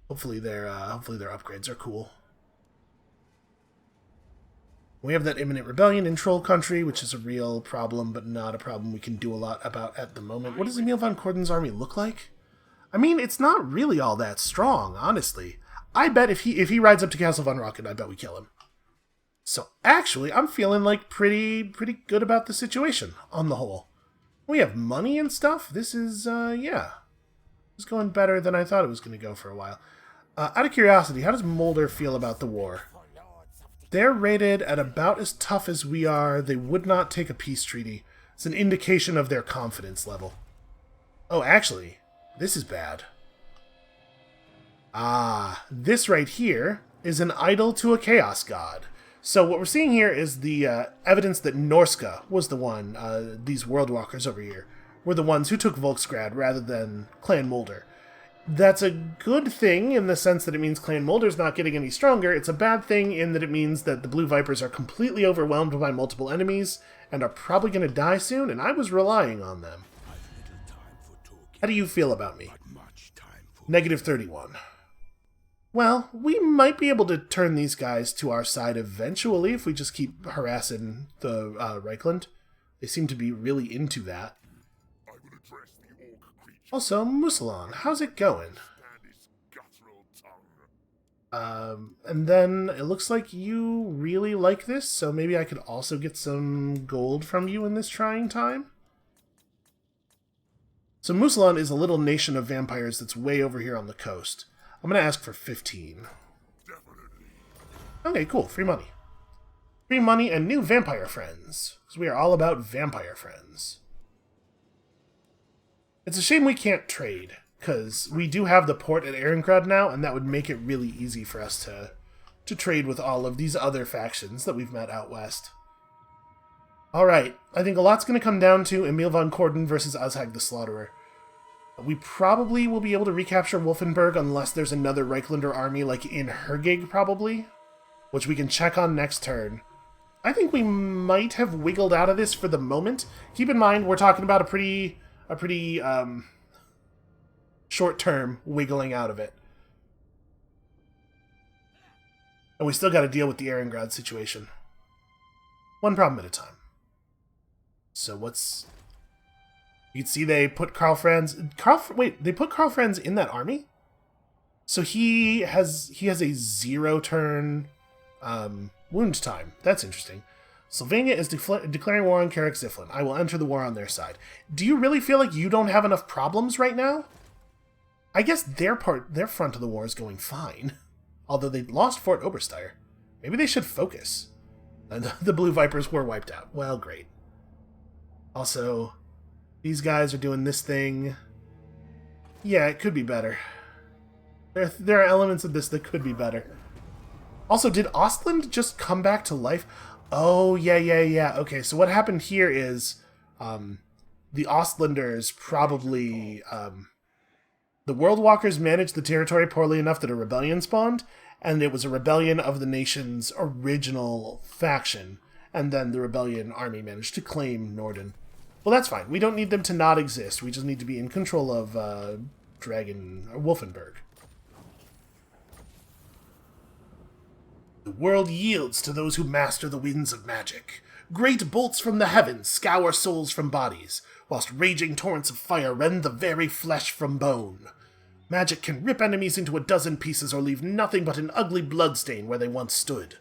hopefully their upgrades are cool. We have that imminent rebellion in Troll Country, which is a real problem, but not a problem we can do a lot about at the moment. What does Emil von Corden's army look like? I mean, it's not really all that strong, honestly. I bet if he rides up to Castle von Rocket, I bet we kill him. So actually, I'm feeling like pretty good about the situation on the whole. We have money and stuff. This is yeah, it's going better than I thought it was going to go for a while. Out of curiosity, how does Mulder feel about the war? They're rated at about as tough as we are. They would not take a peace treaty. It's an indication of their confidence level. Oh, actually, this is bad. Ah, this right here is an idol to a chaos god. So what we're seeing here is the evidence that Norska was the one, these world walkers over here, were the ones who took Volksgrad rather than Clan Mulder. That's a good thing in the sense that it means Clan Mulder's not getting any stronger. It's a bad thing in that it means that the Blue Vipers are completely overwhelmed by multiple enemies and are probably going to die soon, and I was relying on them. How do you feel about me? Negative 31. Well, we might be able to turn these guys to our side eventually if we just keep harassing the Reichland. They seem to be really into that. Also, Musalon, how's it going? And then it looks like you really like this, so maybe I could also get some gold from you in this trying time? So Musalon is a little nation of vampires that's way over here on the coast. I'm going to ask for 15. Okay, cool. Free money. Free money and new vampire friends. Because we are all about vampire friends. It's a shame we can't trade, because we do have the port at Ehrengrad now, and that would make it really easy for us to trade with all of these other factions that we've met out west. Alright, I think a lot's going to come down to Emil von Corden versus Azhag the Slaughterer. We probably will be able to recapture Wolfenburg unless there's another Reichlander army, like in Hergig, probably, which we can check on next turn. I think we might have wiggled out of this for the moment. Keep in mind, we're talking about a pretty short-term wiggling out of it. And we still got to deal with the Ehrengrad situation. One problem at a time. So what's... You can see they put Karl Franz... Wait, they put Karl Franz in that army? So he has a 0-turn wound time. That's interesting. Sylvania is declaring war on Carrick Ziflin. I will enter the war on their side. Do you really feel like you don't have enough problems right now? I guess their front of the war is going fine. Although they lost Fort Obersteyr. Maybe they should focus. And the Blue Vipers were wiped out. Well, great. Also, these guys are doing this thing. Yeah, it could be better. There are elements of this that could be better. Also, did Ostland just come back to life? Oh, yeah. Okay, so what happened here is the Ostlanders probably... the World Walkers managed the territory poorly enough that a rebellion spawned, and it was a rebellion of the nation's original faction, and then the rebellion army managed to claim Norden. Well, that's fine. We don't need them to not exist. We just need to be in control of Wolfenburg. The world yields to those who master the winds of magic. Great bolts from the heavens scour souls from bodies, whilst raging torrents of fire rend the very flesh from bone. Magic can rip enemies into a dozen pieces or leave nothing but an ugly bloodstain where they once stood.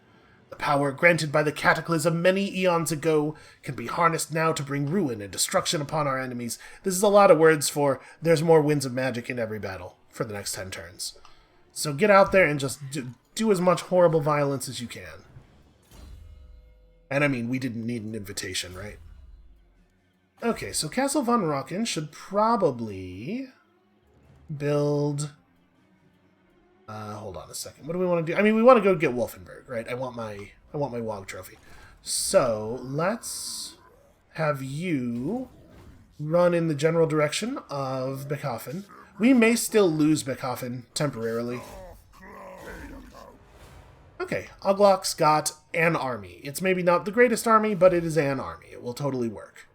The power granted by the cataclysm many eons ago can be harnessed now to bring ruin and destruction upon our enemies. This is a lot of words for there's more winds of magic in every battle for the next 10 turns. So get out there and just do as much horrible violence as you can. And I mean, we didn't need an invitation, right? Okay, so Castle von Rocken should probably build... hold on a second. What do we want to do? I mean, we want to go get Wolfenburg, right? I want my WOG trophy. So, let's have you run in the general direction of Beckhofen. We may still lose Beckhofen temporarily. Okay, Uglok's got an army. It's maybe not the greatest army, but it is an army. It will totally work.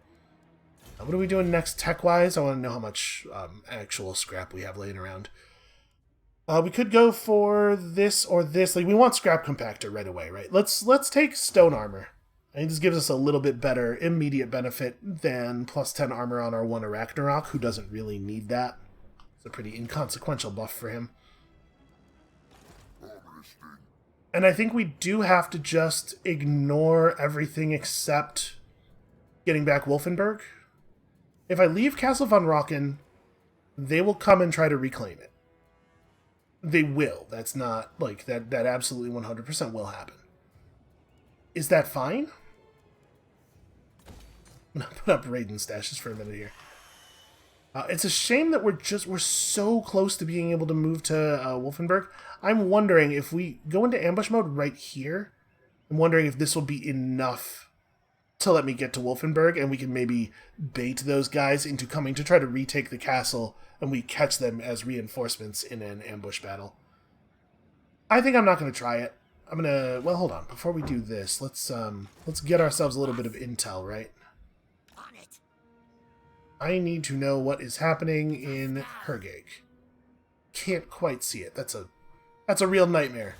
What are we doing next tech-wise? I want to know how much actual scrap we have laying around. We could go for this or this. Like, we want scrap compactor right away, right? Let's take stone armor. I think this gives us a little bit better immediate benefit than plus 10 armor on our one Arachnarok, who doesn't really need that. It's a pretty inconsequential buff for him. And I think we do have to just ignore everything except getting back Wolfenburg. If I leave Castle von Rocken, they will come and try to reclaim it. They will. That's not, like, that absolutely 100% will happen. Is that fine? I'm going to put up Raiden stashes for a minute here. It's a shame that we're so close to being able to move to Wolfenburg. I'm wondering if we go into ambush mode right here, I'm wondering if this will be enough to let me get to Wolfenburg, and we can maybe bait those guys into coming to try to retake the castle, and we catch them as reinforcements in an ambush battle. I think I'm not going to try it. I'm going to... Well, hold on. Before we do this, let's get ourselves a little bit of intel, right? I need to know what is happening in Hergeg. Can't quite see it. That's a real nightmare.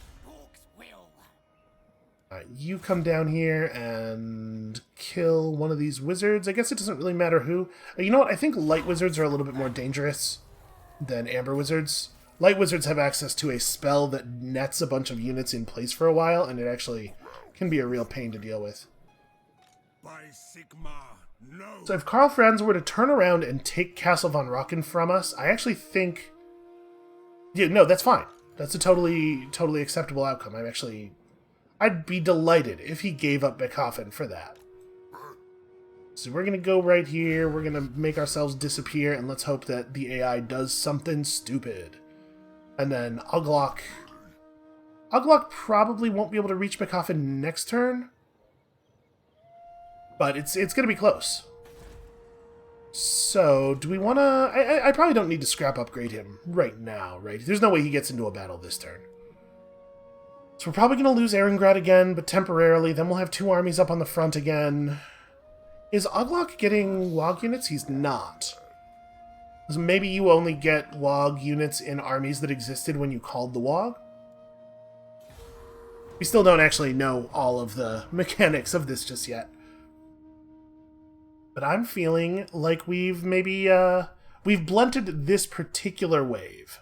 You come down here and kill one of these wizards. I guess it doesn't really matter who. You know what? I think light wizards are a little bit more dangerous than amber wizards. Light wizards have access to a spell that nets a bunch of units in place for a while, and it actually can be a real pain to deal with. By Sigma, no. So if Karl Franz were to turn around and take Castle von Rocken from us, I actually think... Yeah, no, that's fine. That's a totally acceptable outcome. I'd be delighted if he gave up Beckhofen for that. So we're going to go right here, we're going to make ourselves disappear, and let's hope that the AI does something stupid. And then Uglok probably won't be able to reach Beckhofen next turn, but it's going to be close. So, do we want to... I probably don't need to scrap upgrade him right now, right? There's no way he gets into a battle this turn. So we're probably going to lose Erengrad again, but temporarily. Then we'll have two armies up on the front again. Is Uglok getting WOG units? He's not. So maybe you only get WOG units in armies that existed when you called the WOG? We still don't actually know all of the mechanics of this just yet. But I'm feeling like we've maybe, we've blunted this particular wave.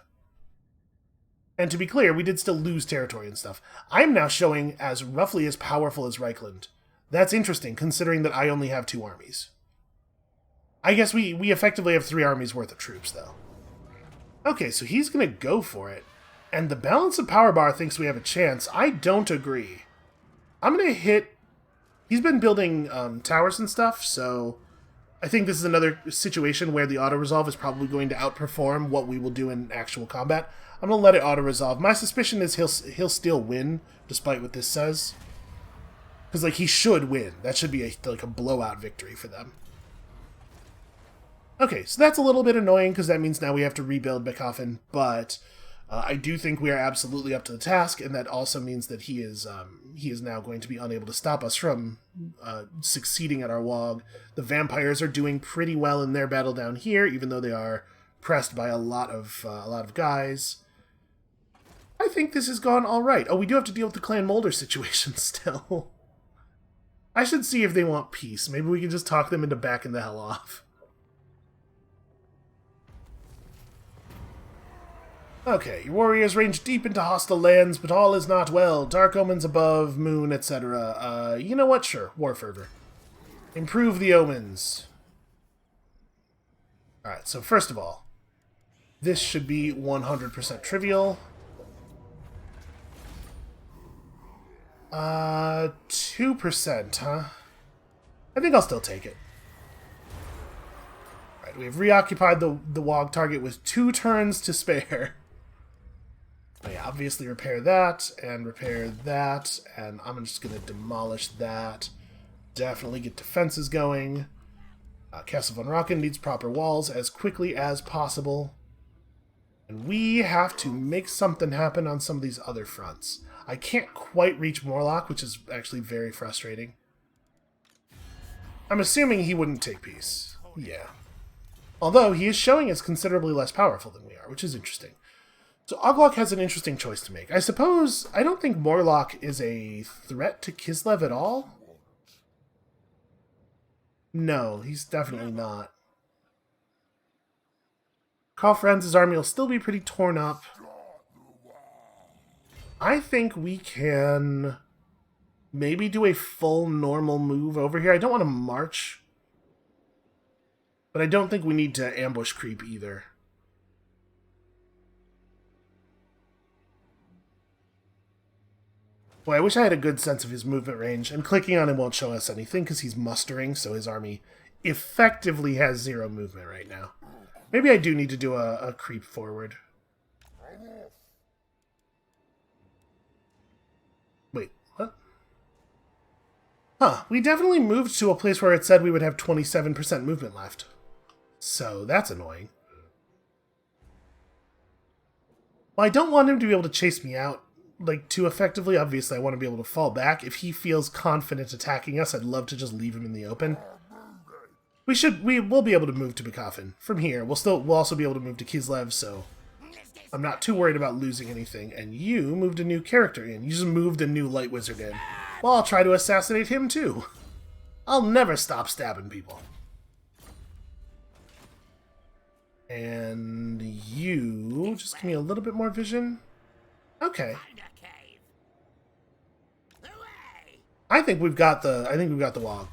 And to be clear, we did still lose territory and stuff. I'm now showing as roughly as powerful as Reichland. That's interesting, considering that I only have 2 armies. I guess we effectively have 3 armies worth of troops, though. Okay, so he's going to go for it. And the balance of power bar thinks we have a chance. I don't agree. I'm going to hit... He's been building towers and stuff, so I think this is another situation where the auto-resolve is probably going to outperform what we will do in actual combat. I'm going to let it auto-resolve. My suspicion is he'll still win, despite what this says. Because, like, he should win. That should be like a blowout victory for them. Okay, so that's a little bit annoying, because that means now we have to rebuild Beethoven, but I do think we are absolutely up to the task, and that also means that he is now going to be unable to stop us from succeeding at our WOG. The vampires are doing pretty well in their battle down here, even though they are pressed by a lot of guys. I think this has gone all right. Oh, we do have to deal with the Clan Molder situation still. I should see if they want peace. Maybe we can just talk them into backing the hell off. Okay, your warriors range deep into hostile lands, but all is not well. Dark omens above, moon, etc. You know what? Sure, war fervor. Improve the omens. Alright, so first of all, this should be 100% trivial. 2%, huh? I think I'll still take it. Alright, we have reoccupied the WOG target with 2 turns to spare. I obviously repair that, and I'm just going to demolish that. Definitely get defenses going. Castle von Rocken needs proper walls as quickly as possible. And we have to make something happen on some of these other fronts. I can't quite reach Morlock, which is actually very frustrating. I'm assuming he wouldn't take peace. Yeah. Although he is showing us considerably less powerful than we are, which is interesting. So Oglok has an interesting choice to make. I suppose, I don't think Morlock is a threat to Kislev at all. No, he's definitely not. Karl Franz's army will still be pretty torn up. I think we can maybe do a full normal move over here. I don't want to march, but I don't think we need to ambush creep either. Boy, I wish I had a good sense of his movement range, and clicking on him won't show us anything because he's mustering, so his army effectively has 0 movement right now. Maybe I do need to do a creep forward. Wait, what? Huh, we definitely moved to a place where it said we would have 27% movement left. So that's annoying. Well, I don't want him to be able to chase me out like too effectively. Obviously, I want to be able to fall back. If he feels confident attacking us, I'd love to just leave him in the open. We'll be able to move to Beethoven from here. We'll also be able to move to Kislev, so I'm not too worried about losing anything. And you moved a new character in. You just moved a new light wizard in. Well, I'll try to assassinate him too. I'll never stop stabbing people. And you just give me a little bit more vision. Okay. I think we've got the WOG.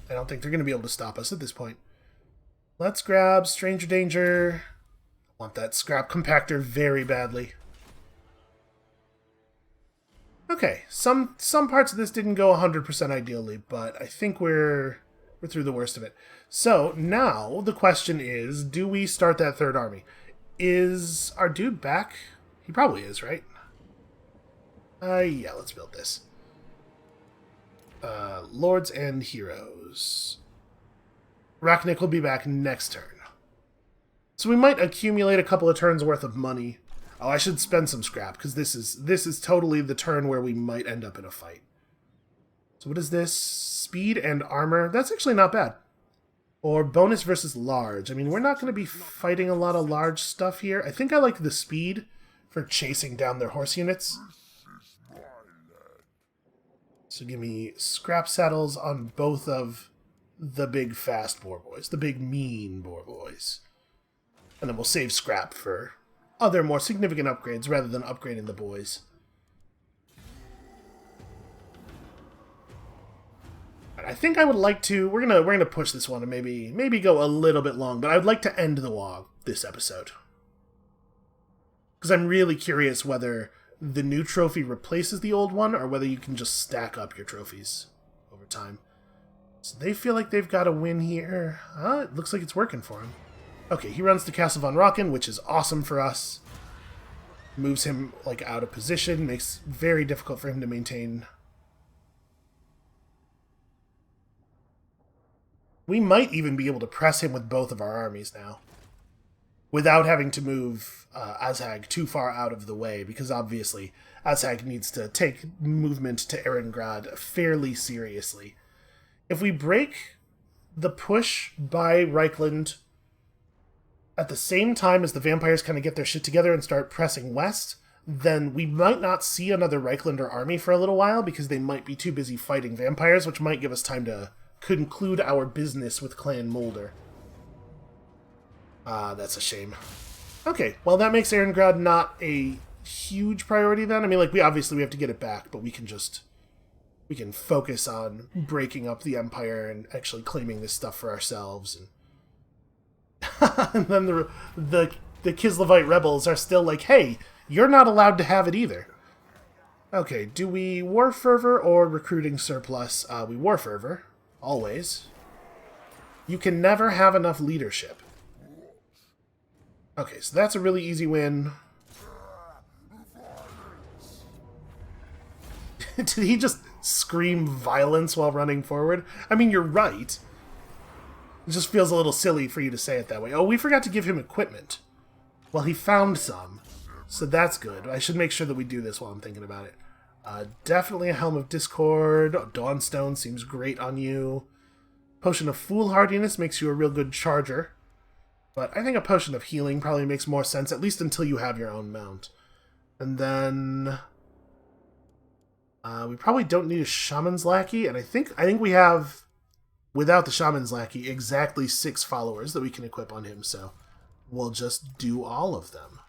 I don't think they're going to be able to stop us at this point. Let's grab Stranger Danger. I want that scrap compactor very badly. Okay, some parts of this didn't go 100% ideally, but I think we're through the worst of it. So now the question is, do we start that 3rd army? Is our dude back? He probably is, right? Yeah, let's build this. Lords and Heroes. Rachnik will be back next turn. So we might accumulate a couple of turns worth of money. Oh, I should spend some scrap, because this is totally the turn where we might end up in a fight. So what is this? Speed and armor. That's actually not bad. Or bonus versus large. I mean, we're not going to be fighting a lot of large stuff here. I think I like the speed for chasing down their horse units. So give me scrap saddles on both of the big fast boar boys. The big mean boar boys. And then we'll save scrap for other more significant upgrades rather than upgrading the boys. I think I would like to. We're gonna push this one and maybe go a little bit long, but I'd like to end the WoG this episode because I'm really curious whether the new trophy replaces the old one or whether you can just stack up your trophies over time. So they feel like they've got a win here. It looks like it's working for him. Okay, he runs to Castle von Rocken, which is awesome for us. Moves him like out of position, makes it very difficult for him to maintain. We might even be able to press him with both of our armies now, without having to move Azhag too far out of the way, because obviously Azhag needs to take movement to Erengrad fairly seriously. If we break the push by Reichland at the same time as the vampires kind of get their shit together and start pressing west, then we might not see another Reichlander army for a little while because they might be too busy fighting vampires, which might give us time to conclude our business with Clan Mulder. That's a shame. Okay, well that makes Erengrad not a huge priority then. I mean, like, we have to get it back, but we can focus on breaking up the Empire and actually claiming this stuff for ourselves. And then the Kislevite rebels are still like, hey, you're not allowed to have it either. Okay, do we War Fervor or Recruiting Surplus? We War Fervor, always. You can never have enough leadership. Okay, so that's a really easy win. Did he just scream violence while running forward? I mean, you're right. It just feels a little silly for you to say it that way. Oh, we forgot to give him equipment. Well, he found some, so that's good. I should make sure that we do this while I'm thinking about it. Definitely a Helm of Discord. Dawnstone seems great on you. Potion of Foolhardiness makes you a real good charger. But I think a Potion of Healing probably makes more sense, at least until you have your own mount. And then we probably don't need a Shaman's Lackey, and I think we have, without the Shaman's Lackey, exactly 6 followers that we can equip on him, so we'll just do all of them.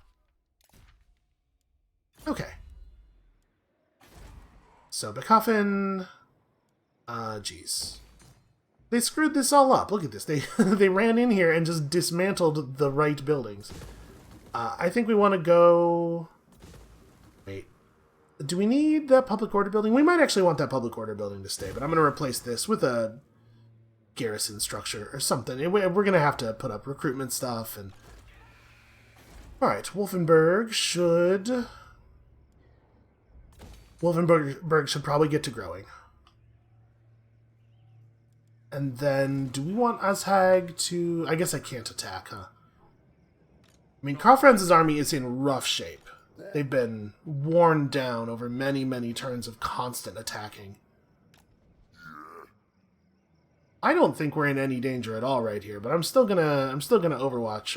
Okay. So, Bekoffen... Jeez. They screwed this all up. Look at this. They ran in here and just dismantled the right buildings. I think we want to go... Wait. Do we need that public order building? We might actually want that public order building to stay, but I'm going to replace this with a garrison structure or something. We're going to have to put up recruitment stuff. And alright, Wolfenburg should probably get to growing. And then, do we want Azhag to... I guess I can't attack, huh? I mean, Karl Franz's army is in rough shape. They've been worn down over many, many turns of constant attacking. I don't think we're in any danger at all right here, but I'm still gonna Overwatch.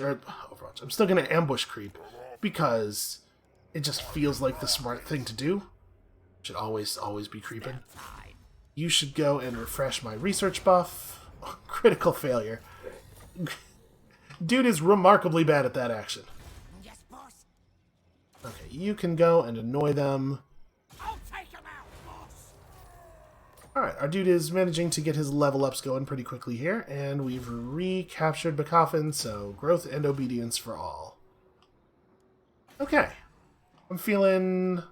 I'm still gonna ambush creep because it just feels like the smart thing to do. Should always be creeping. You should go and refresh my research buff. Critical failure. Dude is remarkably bad at that action. Yes, boss. Okay, you can go and annoy them. I'll take him out, boss. Alright, our dude is managing to get his level ups going pretty quickly here, and we've recaptured Bekoffen, so growth and obedience for all. Okay. I'm feeling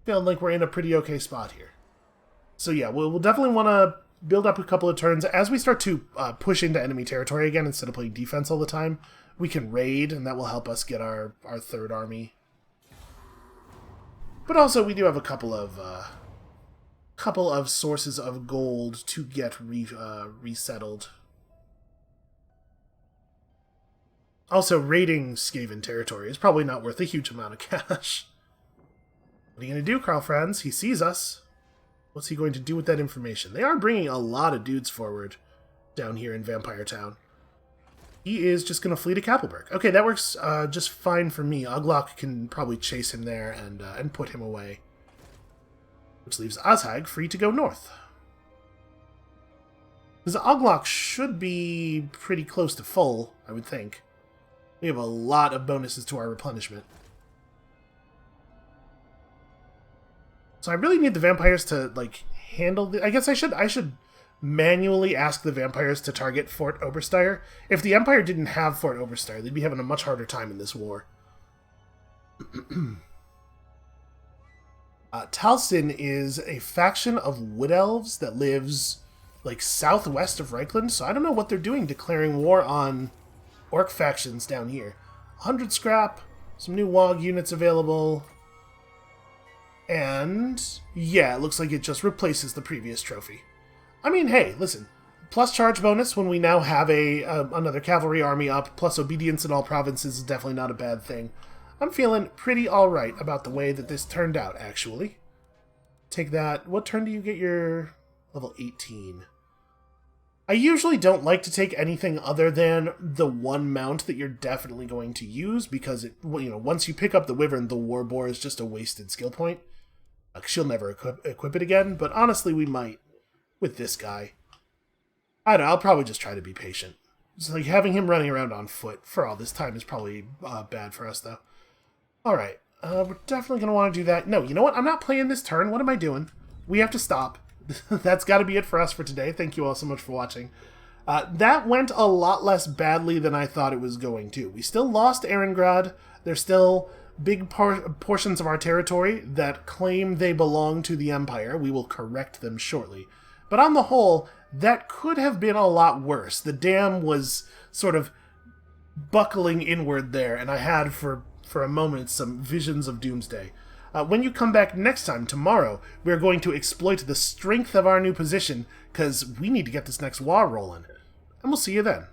like we're in a pretty okay spot here. So yeah, we'll definitely want to build up a couple of turns. As we start to push into enemy territory again, instead of playing defense all the time, we can raid, and that will help us get our third army. But also, we do have a couple of sources of gold to get resettled. Also, raiding Skaven territory is probably not worth a huge amount of cash. What are you going to do, Karl Franz? He sees us. What's he going to do with that information? They are bringing a lot of dudes forward down here in Vampire Town. He is just going to flee to Kappelberg. Okay, that works just fine for me. Uglok can probably chase him there and put him away. Which leaves Azhag free to go north. Because Uglok should be pretty close to full, I would think. We have a lot of bonuses to our replenishment. So I really need the vampires to, like, handle the... I guess I should manually ask the vampires to target Fort Oberstyre. If the Empire didn't have Fort Oberstyre, they'd be having a much harder time in this war. Talsin is a faction of wood elves that lives like southwest of Reichland, so I don't know what they're doing declaring war on orc factions down here. 100 scrap, some new WOG units available, and yeah, it looks like it just replaces the previous trophy. I mean, hey, listen, plus charge bonus when we now have another cavalry army up, plus obedience in all provinces is definitely not a bad thing. I'm feeling pretty alright about the way that this turned out, actually. Take that. What turn do you get your level 18? I usually don't like to take anything other than the one mount that you're definitely going to use, because once you pick up the Wyvern, the War Boar is just a wasted skill point. She'll never equip it again, but honestly, we might with this guy. I don't know, I'll probably just try to be patient. It's like having him running around on foot for all this time is probably bad for us, though. Alright, we're definitely going to want to do that. No, you know what? I'm not playing this turn. What am I doing? We have to stop. That's got to be it for us for today. Thank you all so much for watching. That went a lot less badly than I thought it was going to. We still lost Erengrad. There's still big portions of our territory that claim they belong to the Empire. We will correct them shortly. But on the whole, that could have been a lot worse. The dam was sort of buckling inward there, and I had for a moment some visions of doomsday. When you come back next time, tomorrow, we're going to exploit the strength of our new position, because we need to get this next war rolling. And we'll see you then.